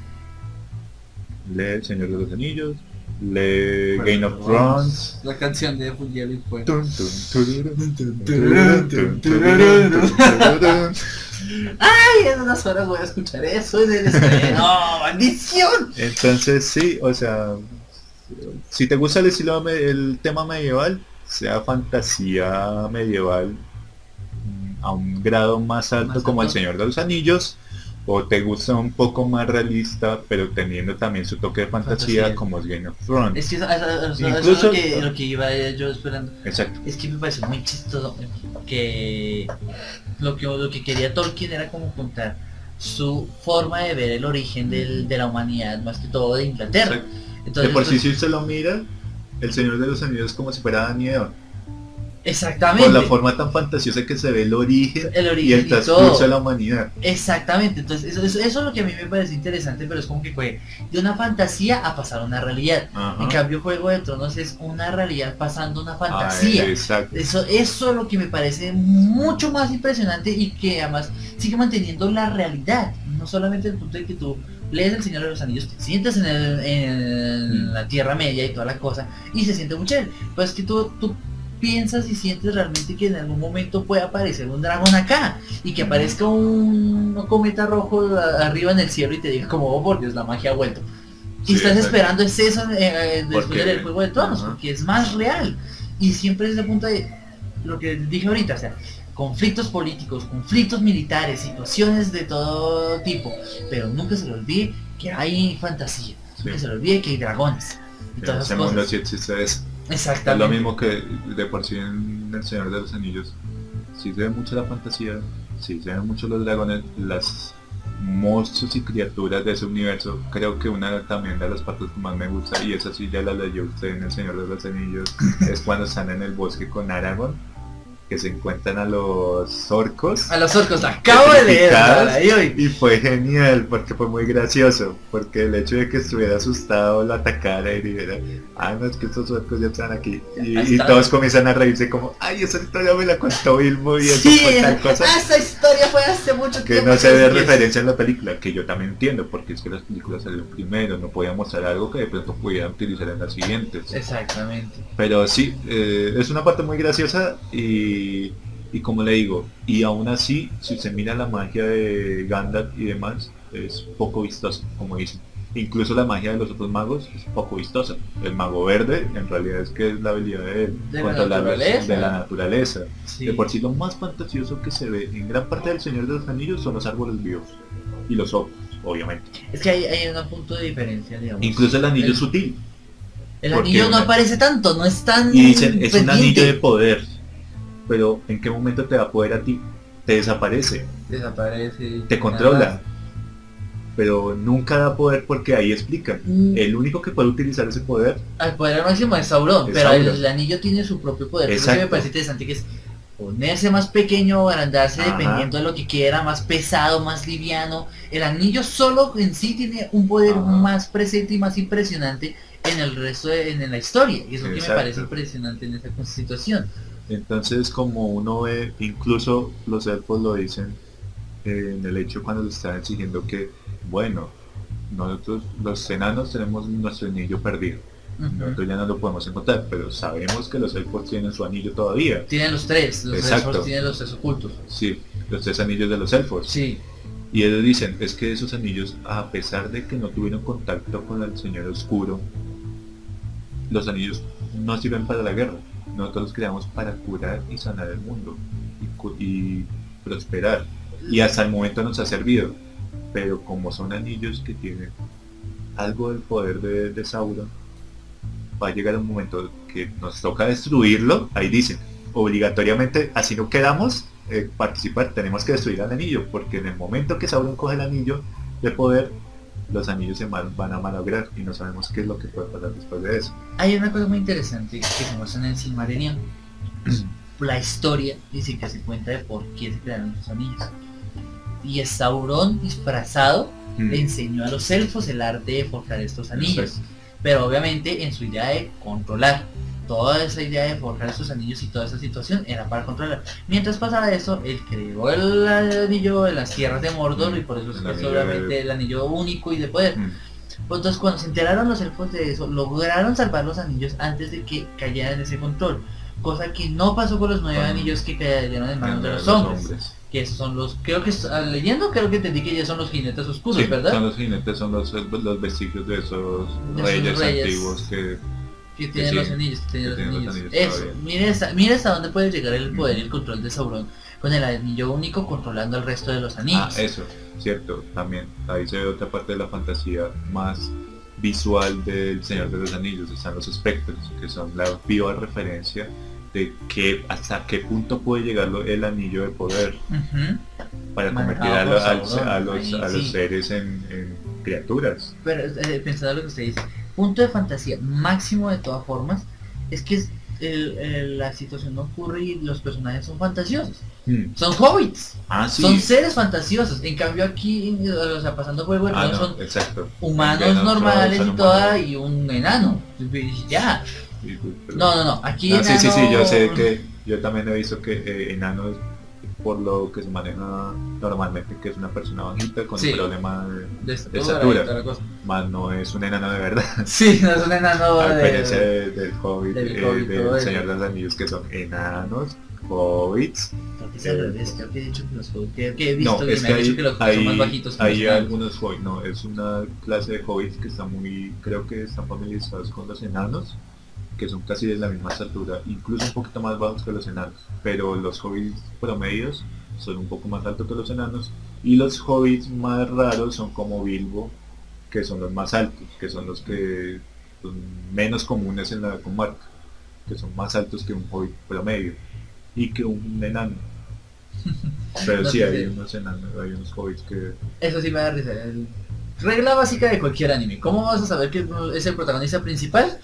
lee El Señor de los Anillos, lee Game of Thrones. La canción de Full y fue. Tun, tun, tururun, tun, tururun, tun, tururun, tun, tururun. Ay, en unas horas voy a escuchar eso en el estreno. ¡Maldición! Entonces sí, o sea, si te gusta el tema medieval, sea fantasía medieval a un grado más alto Más como El alto. Señor de los Anillos, o te gusta un poco más realista, pero teniendo también su toque de fantasía, Fantasía. como es Game of Thrones. Es que eso es Incluso- lo que iba yo esperando. Exacto. Es que me parece muy chistoso que lo que quería Tolkien era como contar su forma de ver el origen de la humanidad, más que todo de Inglaterra. Exacto. Entonces, De por sí, pues, si usted lo mira, El Señor de los Anillos es como si fuera Dani y Eva. Exactamente. Por la forma tan fantasiosa que se ve el origen, El y origen el y transcurso todo. de la humanidad. Exactamente, entonces eso es lo que a mí me parece interesante, pero es como que fue de una fantasía a pasar a una realidad. Ajá. En cambio, Juego de Tronos es una realidad pasando a una Ah, fantasía. exacto. Eso es lo que me parece mucho más impresionante y que además sigue manteniendo la realidad. No solamente el punto de que tú lees El Señor de los Anillos, te sientes en la Tierra Media y toda la cosa, y se siente muy chévere. Pues que tú piensas y sientes realmente que en algún momento puede aparecer un dragón acá y que aparezca un cometa rojo arriba en el cielo y te diga como, oh por Dios, la magia ha vuelto. Y Sí, estás exacto. esperando es eso después Porque- del Juego de Tronos, ajá. porque es más real. Y siempre es el punto de lo que dije ahorita, o sea, conflictos políticos, conflictos militares, situaciones de todo tipo, pero nunca se le olvide que hay fantasía, Sí. nunca se le olvide que hay dragones y En todas ese esas mundo cosas. sí existe eso. Es lo Exactamente. mismo que de por sí en El Señor de los Anillos. Sí se ve mucho la fantasía, sí se ven mucho los dragones, las monstruos y criaturas de ese universo. Creo que una también de las partes que más me gusta, y esa sí ya la leyó usted en El Señor de los Anillos, es cuando están en el bosque con Aragorn, que se encuentran a los orcos. A los orcos, la acabo de leer, petrificados, para ahí hoy. y fue genial porque fue muy gracioso, porque el hecho de que estuviera asustado lo atacara y dijera, ah no, es que estos orcos ya están aquí, Ahí y está. todos comienzan a reírse como, ay, esa historia me la contó Bilbo y eso Sí, fue tal cosa, esa historia fue hace mucho que tiempo. no se ve sí, referencia en la película, que yo también entiendo, porque es que las películas salieron primero, no podían mostrar algo que de pronto pudieran utilizar en las siguientes. Exactamente. Pero sí, es una parte muy graciosa y como le digo, y aún así, si usted mira la magia de Gandalf y demás, es poco vistosa, como dicen. Incluso la magia de los otros magos es poco vistosa. El mago verde en realidad es que es la habilidad de la controlar naturaleza. de la naturaleza. Sí. De por sí lo más fantasioso que se ve en gran parte del Señor de los Anillos son los árboles vivos y los ojos, obviamente. Es que hay un punto de diferencia, digamos. Incluso el anillo es sutil. El porque anillo no una- aparece tanto, no es tan Y dicen, es un pendiente. anillo de poder, pero ¿en qué momento te da poder a ti? Te desaparece, Desaparece. te controla, pero nunca da poder porque ahí explican. Mm. El único que puede utilizar ese poder, Al poder máximo es Sauron, Es pero Sauron. el anillo tiene su propio poder. Eso sí me Exacto. parece interesante, que es ponerse más pequeño, agrandarse Ajá. dependiendo de lo que quiera, más pesado, más liviano. El anillo solo en sí tiene un poder Ajá. más presente y más impresionante en el resto en la historia. Y eso que me Exacto. parece impresionante en esta situación. entonces como uno ve, incluso los elfos lo dicen en el hecho cuando le están exigiendo que, bueno, nosotros los enanos tenemos nuestro anillo perdido. Ujú. Nosotros ya no lo podemos encontrar, pero sabemos que los elfos tienen su anillo todavía. Tienen los tres Exacto. elfos tienen los tres ocultos. Sí, los 3 anillos de los elfos. Sí, Y ellos dicen, es que esos anillos, a pesar de que no tuvieron contacto con el Señor Oscuro, los anillos no sirven para la guerra. Nosotros los creamos para curar y sanar el mundo y prosperar. Y hasta el momento nos ha servido. Pero como son anillos que tienen algo del poder de Sauron, va a llegar un momento que nos toca destruirlo. Ahí dicen, obligatoriamente, así no queramos participar, tenemos que destruir al anillo, porque en el momento que Sauron coge el anillo de poder, los anillos van a malograr y no sabemos qué es lo que puede pasar después de eso. hay una cosa muy interesante que se muestra en el Silmarillion. La historia dice que se cuenta de por qué se crearon los anillos. Y es Sauron disfrazado le enseñó a los elfos el arte de forjar estos anillos. Exacto. Pero obviamente en su idea de controlar. Toda esa idea de forjar esos anillos y toda esa situación era para controlar. Mientras pasaba eso, él creó el anillo en las tierras de Mordor y por eso es El que es anillo obviamente el anillo único y de poder. Mm. Pues entonces cuando se enteraron los elfos de eso, lograron salvar los anillos antes de que cayeran en ese control. Cosa que no pasó con los 9 Con- anillos que cayeron en manos de los Los hombres. Que son los, creo que leyendo creo que entendí que ya son los jinetes oscuros, Sí, ¿verdad? son los jinetes, son los vestigios de esos De esos reyes reyes. antiguos que Que tienen sí, los anillos, que tienen que los tienen los anillos. anillos Eso, todavía. mire hasta dónde puede llegar el poder y el control de Sauron. Con el anillo único controlando el resto de los anillos. eso, cierto, también. Ahí se ve otra parte de la fantasía más visual del Señor de los Anillos. Están los espectros, que son la viva referencia de que hasta qué punto puede llegar el anillo de poder Ujú. para Manejado convertir por Sauron. a Ahí los sí. seres en criaturas. Pero pensando en lo que usted dice, punto de fantasía máximo de todas formas, es que la situación no ocurre y los personajes son fantasiosos. Mm. Son hobbits. Sí. Son seres fantasiosos. En cambio aquí, o sea, pasando por el juego, No, son exacto. humanos Indianos, normales son y toda, humanos. y un enano. Ya. Pero- No. Aquí Ah, sí, yo sé enano- que yo también he visto que enanos, por lo que se maneja normalmente, que es una persona bajita con Sí. un problema de de estatura y toda estatura, la cosa. más no es un enano de verdad. Sí, no es un enano A diferencia de... del Hobbit, del Hobbit, todo del eso. Señor de los Anillos, que son enanos, hobbits. Creo que es al revés, creo que he dicho que los hobbits, que he visto No, que es me que han dicho hay, que los hobbits son más hay, bajitos que hay los enanos. algunos hobbits, no, es una clase de hobbits que está muy, creo que están familiarizados con los enanos, que son casi de la misma estatura, incluso un poquito más bajos que los enanos, pero los hobbits promedios son un poco más altos que los enanos, y los hobbits más raros son como Bilbo, que son los más altos, que son los que son menos comunes en la comarca, que son más altos que un hobbit promedio y que un enano. Pero No sí, sé hay si- unos enanos, hay unos hobbits que... Eso sí me da risa. Regla básica de cualquier anime. ¿Cómo vas a saber que es el protagonista principal?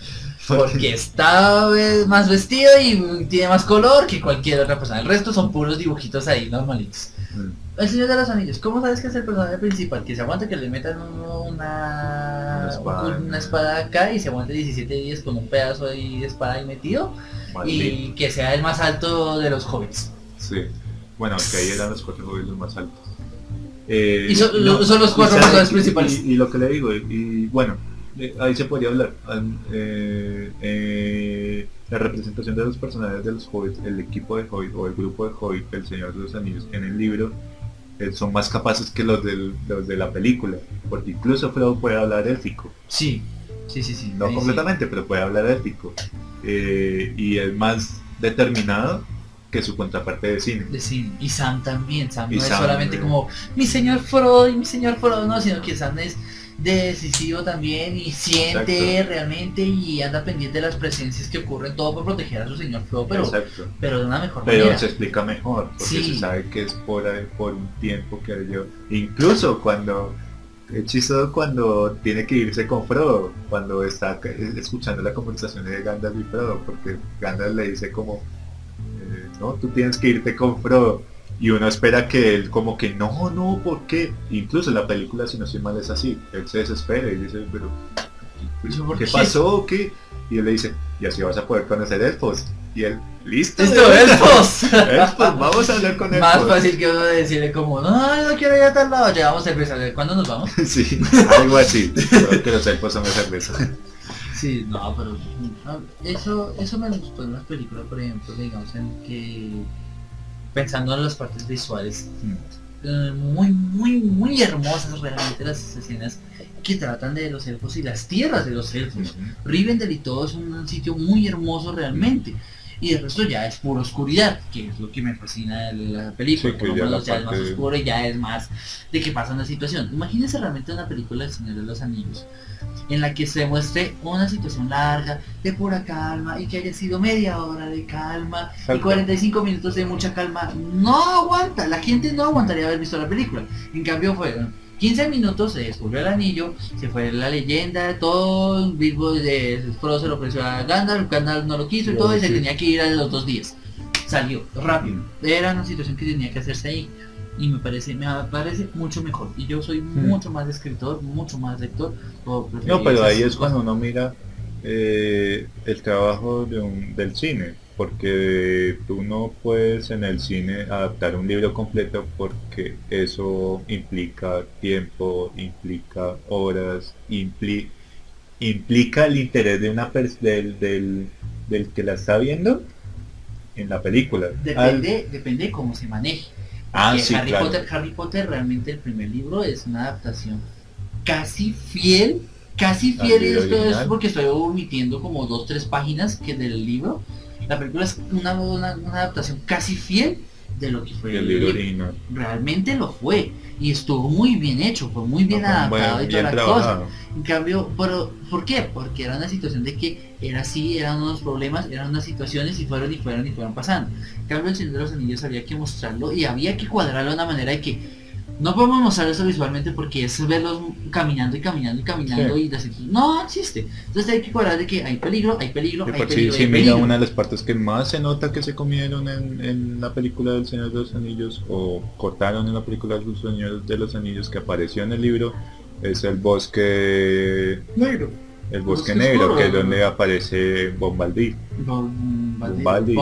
Porque está más vestido y tiene más color que cualquier otra persona. El resto son puros dibujitos ahí normalitos. Mm. El Señor de los Anillos, ¿cómo sabes que es el personaje principal? Que se aguanta que le metan una espada acá y se aguante 17 días con un pedazo ahí de espada ahí metido Maldito. y que sea el más alto de los hobbits. Sí. Bueno, que ahí eran los 4 hobbits los más altos. Y son los 4 ¿sabe? personajes principales. Y lo que le digo, y bueno, ahí se podría hablar. La representación de los personajes de los hobbits, el equipo de hobbit o el grupo de hobbit, el Señor de los Anillos en el libro, son más capaces que los de la película, porque incluso Frodo puede hablar élfico. Sí. No Ahí completamente, pero puede hablar élfico. Y es más determinado que su contraparte de cine. De cine. Y Sam también. Sam Y no es Sam, solamente como mi señor Frodo y mi señor Frodo, no, sino que Sam es decisivo también y siente Exacto. realmente y anda pendiente de las presencias que ocurren, todo por proteger a su señor Frodo, Exacto. pero de una mejor Pero manera. se explica mejor, porque Sí. se sabe que es por un tiempo que yo... Incluso cuando... Es chistoso cuando tiene que irse con Frodo, cuando está escuchando la conversación de Gandalf y Frodo, porque Gandalf le dice como, no, tú tienes que irte con Frodo, y uno espera que él como que, no, ¿por qué? Incluso en la película, si no estoy mal, es así, él se desespera y dice, pero, ¿Por ¿qué qué? pasó? ¿Qué? Y él le dice, y así vas a poder conocer elfos, y él, listo, ¡Listo, elfos! elfos, vamos a hablar con elfos. Más fácil que uno decirle como, no quiero ir a tal lado, llevamos cerveza, ¿cuándo nos vamos? Sí, algo así, solo que los elfos son de cerveza. Sí, no, pero no, eso me gustó en las películas, por ejemplo, digamos, en que pensando en las partes visuales, muy hermosas realmente las escenas que tratan de los elfos y las tierras de los elfos. Rivendell y todo es un sitio muy hermoso realmente. Y el resto ya es pura oscuridad, que es lo que me fascina de la película. Sí, por lo que ya menos la ya es más parte- oscuro y ya es más de que pasa una situación. Imagínense realmente una película del Señor de los Anillos, en la que se muestre una situación larga, de pura calma, y que haya sido media hora de calma, y Exacto. 45 minutos de mucha calma. No aguanta, la gente no aguantaría haber visto la película. En cambio fueron 15 minutos, se descubrió el anillo, se fue la leyenda, todo, Bilbo de Frodo se lo ofreció a Gandalf, Gandalf no lo quiso y todo, y se Sí. tenía que ir a los 2 días. Salió rápido. Era una situación que tenía que hacerse ahí. Y me parece mucho mejor. Y yo soy mucho más escritor, mucho más lector. No, pero ahí es cuando uno mira el trabajo del cine, porque tú no puedes en el cine adaptar un libro completo porque eso implica tiempo, implica horas, implica el interés de del que la está viendo en la película. Depende de cómo se maneje. Ah, Que sí, claro. Harry Potter realmente el primer libro es una adaptación casi fiel y libro esto es original. porque estoy omitiendo como 2-3 páginas que del libro. La película es una adaptación casi fiel de lo que fue El libro original. Realmente lo fue y estuvo muy bien hecho, fue muy bien No, fue adaptado y toda bien la cosa. trabajado. En cambio, pero ¿por qué? Porque era una situación de que era así, eran unos problemas, eran unas situaciones y fueron pasando. En cambio, el Señor de los Anillos había que mostrarlo y había que cuadrarlo de una manera de que No podemos mostrar eso visualmente porque es verlos caminando y caminando y caminando Sí. y así, no existe. Entonces hay que cuadrar de que hay peligro, hay peligro, De hay por sí, peligro, sí, hay mira, peligro. una de las partes que más se nota que se comieron en la película del Señor de los Anillos, o cortaron en la película del Señor de los Anillos, que apareció en el libro, es el bosque negro. El bosque Bosque negro, oscuro. que es donde aparece Bombadil. Bombadil.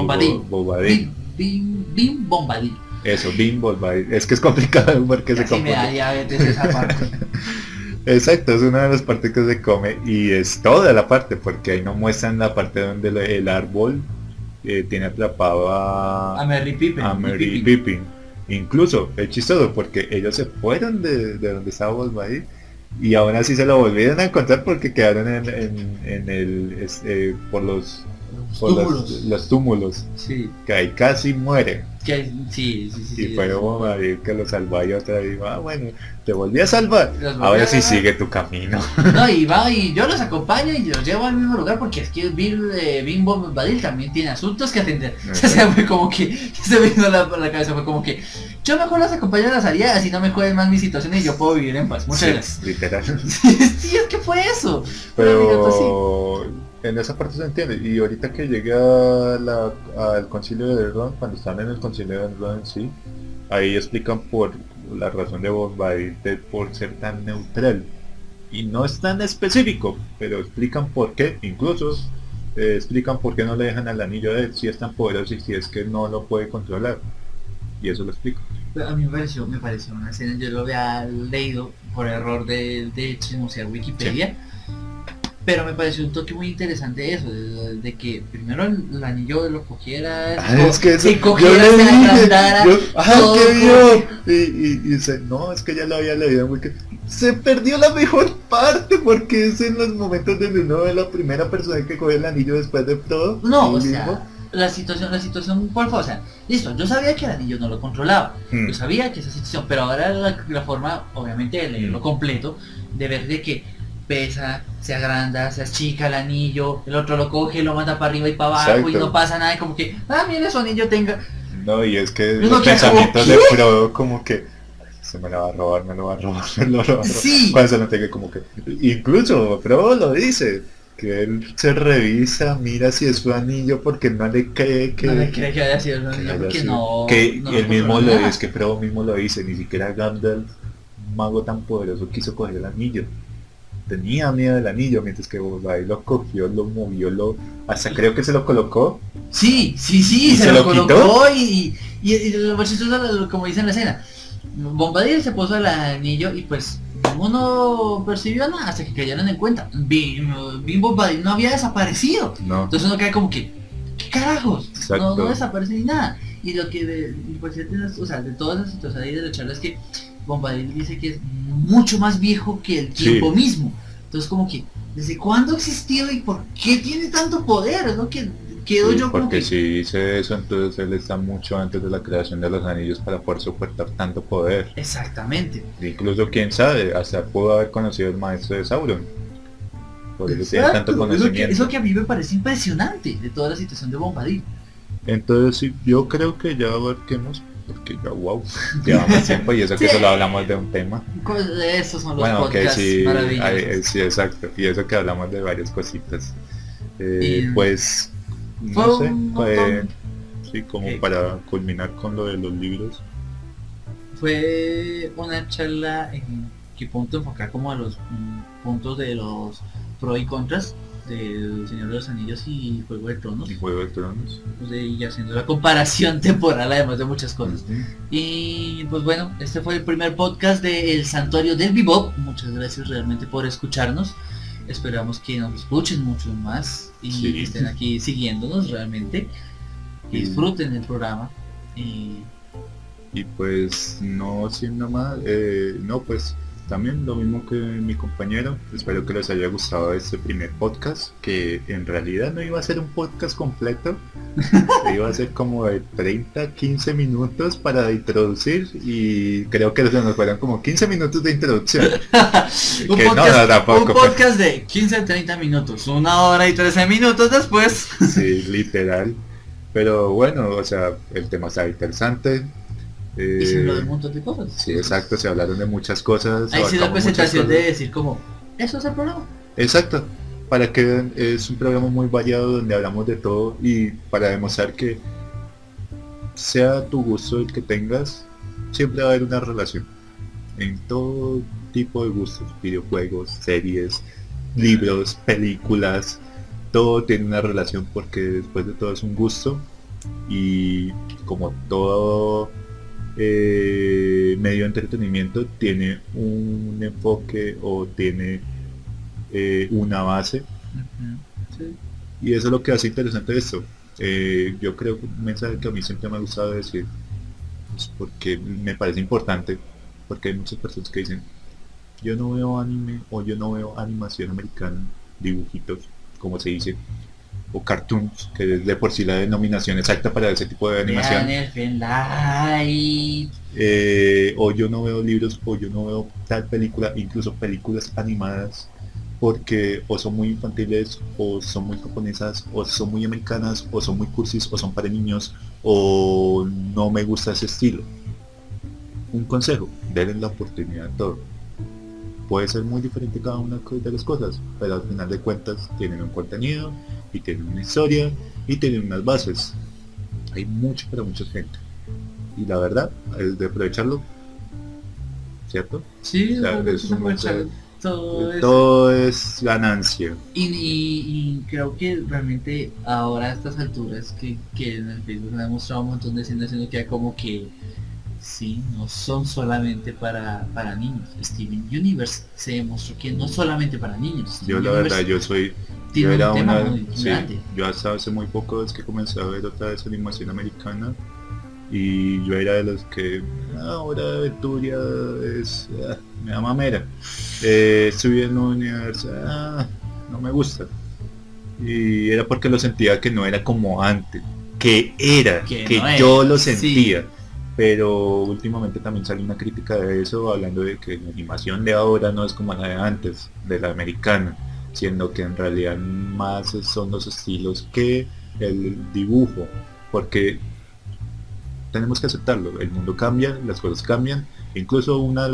Bombadil. Bim Bombadil. Eso, Bim Bombadil. Es que es complicado porque se Casi me da confunde. diabetes esa parte. Exacto, es una de las partes que se come y es toda la parte, porque ahí no muestran la parte donde el árbol tiene atrapado A Merry Pippin. a Merry y Pippin. Incluso es chistoso porque ellos se fueron de donde estaba Bombadil y aún así se lo volvieron a encontrar porque quedaron en el por los túmulos, Sí. que ahí casi muere. Sí. Y fue Bombadil que lo salvó y otra vez, bueno, te volví a salvar, Los volví ahora a sí salvar. sigue tu camino. No, y va y yo los acompaño y los llevo al mismo lugar porque es que Bim Bombadil también tiene asuntos que atender. O sea, fue como que se me vino la cabeza, fue como que yo mejor los acompaño a la salida, así no me jueguen más mi situación y yo puedo vivir en paz. Muchas Sí, gracias. literal. Sí, es que fue eso. Pero en esa parte se entiende. Y ahorita que llegué al concilio de Ron, cuando están en el concilio de Ron, sí, ahí explican por la razón de Bombadil por ser tan neutral. Y no es tan específico, pero explican por qué. Incluso explican por qué no le dejan al anillo de él si es tan poderoso y si es que no lo puede controlar. Y eso lo explico. A mí me pareció una escena, yo lo había leído por error de chismosear Wikipedia, pero me pareció un toque muy interesante eso, de que primero el anillo lo cogiera, Es que eso, se cogiera, yo se le dije, agrandara, todo ¿qué como vio? Y no, es que ya lo había leído, porque se perdió la mejor parte, porque es en los momentos donde uno ve la primera persona que coge el anillo después de todo. No, él o mismo. sea, la situación cuál fue, o sea, listo, yo sabía que el anillo no lo controlaba, yo sabía que esa situación, pero ahora la forma, obviamente, de leerlo completo, de ver de que pesa, se agranda, se achica el anillo, el otro lo coge, lo manda para arriba y para abajo y Exacto. no pasa nada, y como que, mire su anillo tenga. No, y es que Uno los queda como, pensamientos ¿qué? de Frodo como que se me la va a robar, me lo va a robar, me lo va a robar. Sí. Cuando se lo tenga como que, incluso Frodo lo dice, que él se revisa, mira si es su anillo porque no le cree que... No me cree que haya sido el que anillo haya porque sido. no. Que no él mismo controla lo nada. dice, que Frodo mismo lo dice, ni siquiera Gandalf, un mago tan poderoso, quiso coger el anillo. Tenía miedo del anillo, mientras que Bombadil lo cogió, lo movió, hasta creo que se lo colocó. Sí, ¿Y se lo colocó quitó? y lo más chistoso, como dice en la escena, Bombadil se puso el anillo y pues ninguno percibió nada hasta que cayeron en cuenta. Bim Bombadil no había desaparecido. No, Entonces uno queda como que, ¿qué carajos? Exacto. No desaparece ni nada. Y lo que o sea, de todas las situaciones ahí de la charla es que Bombadil dice que es mucho más viejo que el tiempo Sí. mismo. Entonces como que, ¿desde cuándo existió y por qué tiene tanto poder? Es lo que quedo sí, yo como porque que... si dice eso, entonces él está mucho antes de la creación de los anillos para poder soportar tanto poder. Exactamente. Incluso quién sabe, hasta pudo haber conocido el maestro de Sauron. Por eso tiene tanto Exacto, conocimiento. eso que a mí me parece impresionante de toda la situación de Bombadil. Entonces sí, yo creo que ya abarquemos, porque ya wow, llevamos tiempo y eso que Sí. solo hablamos de un tema. Esos son los Bueno, que podcasts sí, maravillosos. sí, exacto, y eso que hablamos de varias cositas. Y- Pues, Fue no sé, un fue, montón. sí, como Ok. para culminar con lo de los libros. Fue una charla en que punto enfocar como a los puntos de los pros y contras del Señor de los Anillos y Juego de Tronos, Y Juego de Tronos. y haciendo la comparación temporal además de muchas cosas. Ujú. Y pues bueno, este fue el primer podcast de El Santuario del Bebop. Muchas gracias realmente por escucharnos. Esperamos que nos escuchen mucho más y Sí. que estén aquí siguiéndonos realmente. Que Sí. disfruten el programa. Y Y pues no siendo más, no pues también lo mismo que mi compañero, espero que les haya gustado este primer podcast, que en realidad no iba a ser un podcast completo, iba a ser como de 30-15 minutos para introducir y creo que se nos fueron como 15 minutos de introducción. un, Que podcast, tampoco, un podcast de 15-30 minutos, 1 hora y 13 minutos después. Sí, literal. Pero bueno, o sea, el tema está interesante. Y se habló de un montón de cosas. Sí, exacto, se hablaron de muchas cosas. Ahí sí la abarcamos muchas presentación de cosas. decir como, eso es el programa. Exacto, para que vean, es un programa muy variado donde hablamos de todo y para demostrar que sea tu gusto el que tengas, siempre va a haber una relación en todo tipo de gustos, videojuegos, series, libros, películas, todo tiene una relación porque después de todo es un gusto y como todo medio de entretenimiento tiene un enfoque o tiene una base. Ujú. Sí. Y eso es lo que hace interesante esto. Yo creo que un mensaje que a mí siempre me ha gustado decir, pues, porque me parece importante, porque hay muchas personas que dicen, yo no veo anime o yo no veo animación americana, dibujitos, como se dice, o cartoons, que es de por sí la denominación exacta para ese tipo de animación. Vean Elfen Light. O yo no veo libros o yo no veo tal película, incluso películas animadas, porque o son muy infantiles o son muy japonesas o son muy americanas o son muy cursis o son para niños o no me gusta ese estilo. Un consejo, denle la oportunidad a todo. Puede ser muy diferente cada una de las cosas, pero al final de cuentas tienen un contenido y tienen una historia y tienen unas bases. Hay mucho para mucha gente y la verdad es de aprovecharlo, ¿cierto? Sí, O sea, es es un aprovechar todo eso. todo es ganancia. Y creo que realmente ahora a estas alturas que en el Facebook me ha mostrado un montón de escenas, sino que como que sí, no son solamente para niños. Steven Universe se demostró que no solamente para niños. Yo Steven la verdad, Universe yo tiene era un tema una, muy sí, grande. yo hasta hace muy poco es que comencé a ver otra vez animación americana y yo era de los que ahora Aventuria es, me da mamera, Steven Universe, no me gusta y era porque lo sentía que no era como antes, que era, Que que no yo era, lo sí. sentía. Pero últimamente también salió una crítica de eso, hablando de que la animación de ahora no es como la de antes, de la americana, siendo que en realidad más son los estilos que el dibujo, porque tenemos que aceptarlo, el mundo cambia, las cosas cambian, incluso una de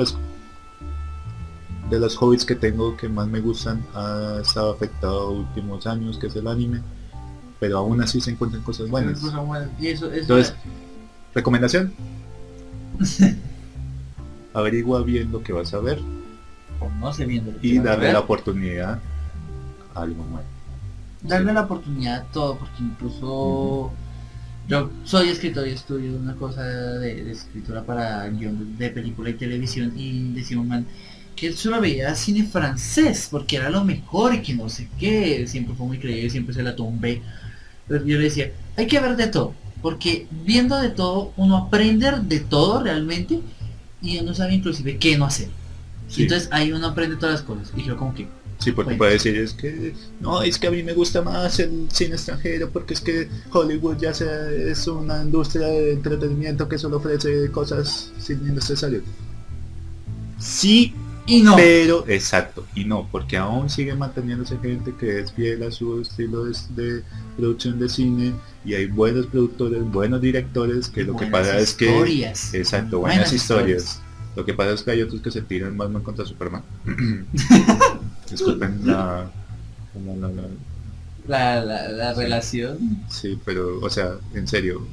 las hobbies que tengo que más me gustan ha estado afectado últimos años, que es el anime, pero aún así se encuentran cosas buenas. Y eso Entonces, recomendación, averigua bien lo que vas a ver no sé bien de lo que y vas a darle ver. la oportunidad a algo nuevo. Darle Sí. la oportunidad a todo, porque incluso yo soy escritor y estudio una cosa de escritura para guión de película y televisión, y decía un man que él solo veía cine francés porque era lo mejor y que no sé qué, siempre fue muy creíble, siempre se la tumbé. Pero yo le decía, hay que ver de todo, porque viendo de todo uno aprende de todo realmente y uno sabe inclusive qué no hacer. Sí. Y entonces ahí uno aprende todas las cosas. Y yo como que, Sí, porque bueno, puede decir es que no, es que a mí me gusta más el cine extranjero porque es que Hollywood ya es una industria de entretenimiento que solo ofrece cosas sin innecesarias. Sí, y no. pero exacto, y no, porque aún sigue manteniéndose gente que es fiel a su estilo de producción de cine y hay buenos productores, buenos directores que lo que Buenas pasa es que historias. exacto, buenas historias. Lo que pasa es que hay otros que se tiran Batman contra Superman. Disculpen La Sí. relación. sí, pero o sea, en serio,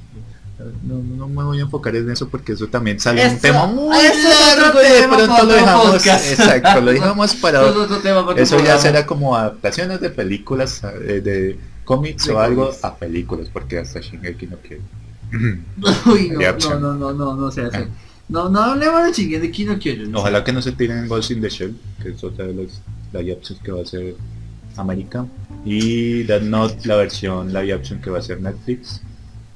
no me voy a enfocar en eso porque eso también sale un Eso- tema muy eso es otro largo y de tema pronto para lo otro dejamos, podcast. exacto, lo dejamos para Todo otro tema para otro eso ya programa. será como adaptaciones de películas, de cómics De o algo cómics. a películas, porque hasta Shingeki no quiere. Uy, Live action. no se hace. No hablemos de Shingeki de Kino Kyojin. Ojalá que no se tiren Ghost in the Shell, que es otra de los live actions que va a ser América, y Death Note, la versión live action que va a ser Netflix.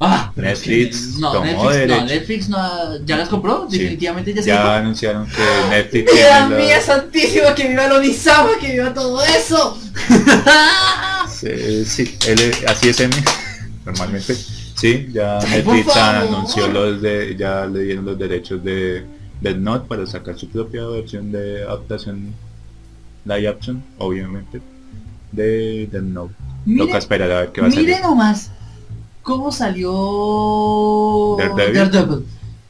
Ah, pero es que Netflix tomó derecho. Netflix no, ¿ya las compró? Sí. Definitivamente ya se Ya compró. anunciaron que Netflix ¡Mira tiene mía santísima! ¡Que viva el Onisama! ¡Que viva todo eso! Sí, así es Emi, normalmente. Sí, ya Ay, por Netflix favor. anunció ya le dieron los derechos de Death Note para sacar su propia versión de adaptación live action, obviamente, de Death Note. Mire- Toca esperar a ver qué va a Mire salir. nomás cómo salió Daredevil. Daredevil.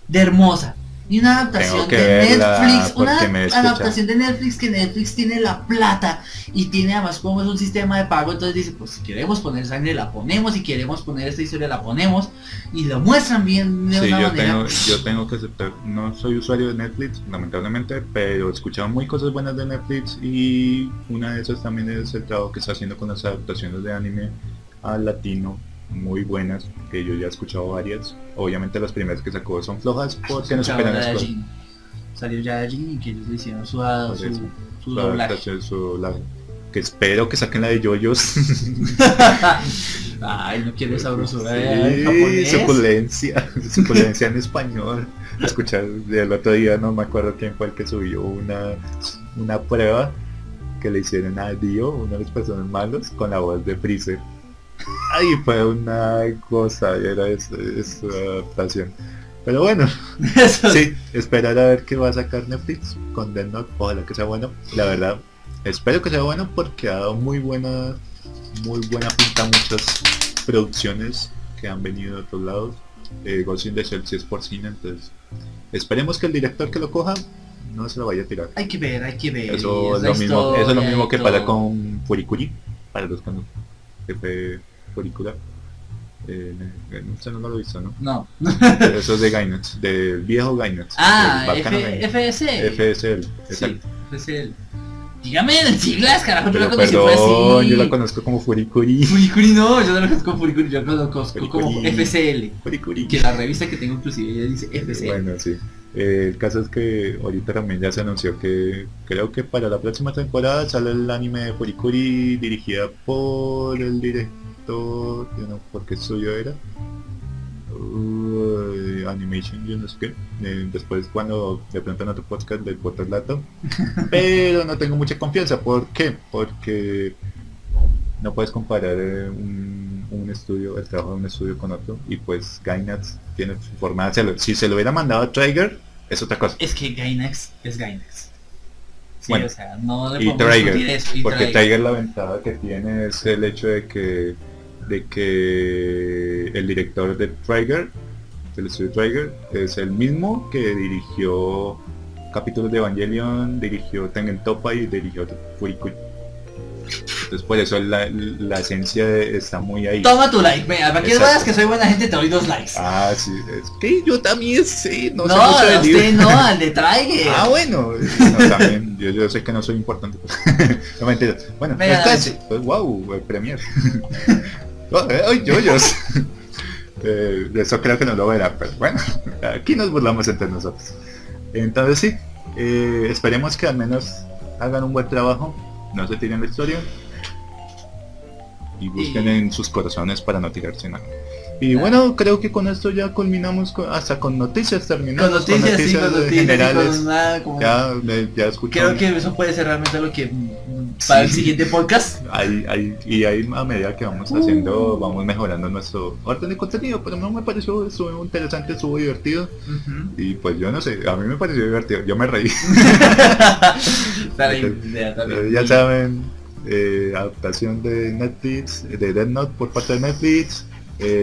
de hermosa. Y una adaptación que de verla Netflix, porque una me escucha. adaptación de Netflix, que Netflix tiene la plata y tiene además como es un sistema de pago, entonces dice, pues si queremos poner sangre la ponemos, si queremos poner esta historia la ponemos, y lo muestran bien de Sí, una yo manera. tengo que aceptar, no soy usuario de Netflix, lamentablemente, pero he escuchado muy cosas buenas de Netflix y una de esas también es el trabajo que está haciendo con las adaptaciones de anime al latino, muy buenas, que yo ya he escuchado varias. Obviamente las primeras que sacó son flojas porque no superan las cosas. Salió ya Jin y que ellos le hicieron su Su doblaje. adaptación, su doblaje. Que espero que saquen la de JoJo's. Ay, no quiere sabrosura Sí, de japonés. suculencia en español. Escuchar el otro día, no me acuerdo quién fue el que subió una prueba que le hicieron a Dio, uno de los personajes malos, con la voz de Freezer. Ay, fue una cosa, era esa adaptación. Pero bueno, Eso. sí, esperar a ver qué va a sacar Netflix con Death Note, ojalá que sea bueno. La verdad, espero que sea bueno porque ha dado muy buena pinta a muchas producciones que han venido de otros lados. Ghost in the Shell sí es por cine, entonces esperemos que el director que lo coja no se lo vaya a tirar. Hay que ver. Eso es lo mismo que pasa con Furikuri, para los que no, F Furikura. Usted no lo ha visto, ¿no? No. Eso es de Gainax, del viejo Gainax. Ah, del bacano Gainax. FS. FSL, Sí, exacto. FSL. Dígame en siglas, carajo, yo Pero la conocí fue perdón, así. yo la conozco como Furikuri. Furikuri no, yo no la conozco como Furikuri, yo la conozco como Furikuri. FSL. Furikuri. Que la revista que tengo inclusive ella dice FSL. Bueno, sí. El caso es que ahorita también ya se anunció que creo que para la próxima temporada sale el anime de Furikuri dirigida por el director, yo no, ¿por qué estudio era? Animation, yo no sé qué. Después cuando de pronto en otro podcast del podcast Lato. Pero no tengo mucha confianza. ¿Por qué? Porque no puedes comparar un estudio, el trabajo de un estudio con otro, y pues Gainax tiene su forma de hacerlo. Si se lo hubiera mandado a Trigger, es otra cosa. Es que Gainax es Gainax. Sí, Bueno, o sea, no le Y podemos discutir Trigger, eso. Y porque Trigger. Trigger la ventaja que tiene es el hecho de que el director de Trigger, del estudio Trigger, es el mismo que dirigió capítulos de Evangelion, dirigió Tengen Toppa y dirigió Furikuri. Entonces por eso la esencia está muy ahí. Toma tu like, venga, para que Exacto. veas que soy buena gente te doy 2 likes. Ah, sí, es que yo también sé, no sé No, mucho de usted libros. no, al de Trigger. Ah, bueno, no, también, yo sé que no soy importante. No mentiras. Bueno, Venga, entonces, pues, wow, el premier. ¡Ay, yoyos! Eso creo que no lo verá, pero bueno, aquí nos burlamos entre nosotros. Entonces sí, esperemos que al menos hagan un buen trabajo, no se tiren la historia y busquen en sus corazones para no tirarse nada. Y bueno, creo que con esto ya culminamos hasta con noticias, terminamos Con noticias, sí, con noticias, generales. con nada, como... Ya escuché. Creo que eso puede ser realmente lo que para el Sí. siguiente podcast. Ahí, a medida que vamos haciendo, vamos mejorando nuestro orden de contenido, pero no me pareció, estuvo interesante, estuvo divertido. Y pues yo no sé, a mí me pareció divertido, yo me reí. Está bien, está bien. Ya saben, adaptación de Netflix, de Death Note por parte de Netflix,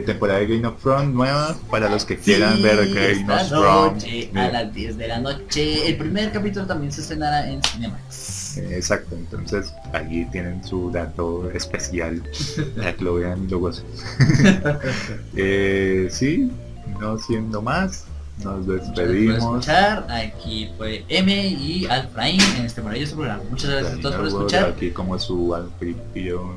temporada de Game of Thrones nueva, para los que quieran Sí, ver Game esta of Thrones. noche a las 10 de la noche. El primer capítulo también se estrenará en Cinemax. Exacto, entonces allí tienen su dato especial para que lo vean y lo gocen. Sí, no siendo más, nos Muchas gracias por despedimos. escuchar. Aquí fue M y Alfraín en este maravilloso programa. Muchas gracias a todos por Daniel escuchar. aquí como su anfitrión.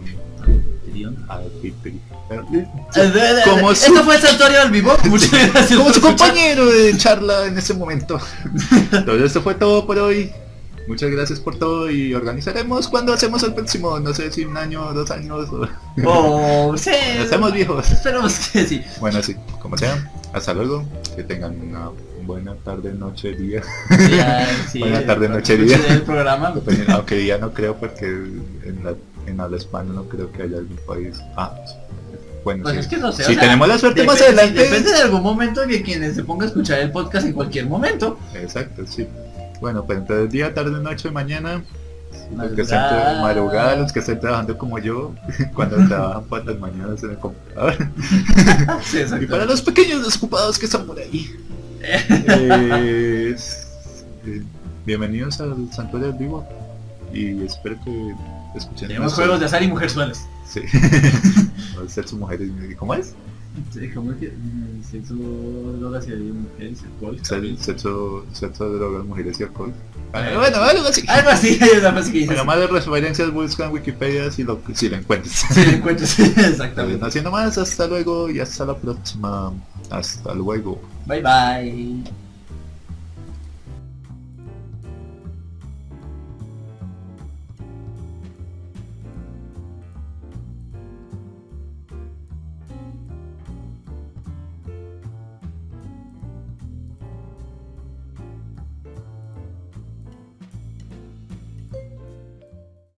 Como su- Esto fue el Santuario al Vivo. Muchas gracias como por su escuchar. compañero de charla en este momento. Entonces esto fue todo por hoy. Muchas gracias por todo y organizaremos cuando hacemos el próximo, no sé si 1 año, 2 años o... Oh, sí. Estamos viejos. Esperemos que sí. Bueno, sí, como sea, hasta luego, que tengan una buena tarde, noche, día. Sí, Buena tarde, noche, día. del programa. Dependiendo- aunque día no creo porque en habla hispana no creo que haya algún país. Bueno, Pues sí. es que no sé. Si o sea, tenemos la suerte más depende- adelante. Depende de algún momento que quienes se ponga a escuchar el podcast en cualquier momento. Exacto, sí. Bueno, pues entonces día, tarde, noche, mañana. Los que Madrugada. estén madrugada, los que estén trabajando como yo, cuando trabajan por las mañanas en el computador. Sí, Y para los pequeños desocupados que están por ahí. Eh, bienvenidos al Santuario del Vivo y espero que escuchen. Tenemos juegos de azar y mujerzuelas. Sí. Sexo, mujeres, ¿cómo es? ¿Cómo es que? Sexo, drogas y mujeres, alcohol. Sexo, drogas, mujeres y alcohol. Bueno, Algo así. Algo así, hay una frase que dice. Bueno, así. más de referencias busca en Wikipedia si lo encuentras. Si lo encuentras, exactamente. No haciendo más, hasta luego y hasta la próxima. Hasta luego. Bye bye.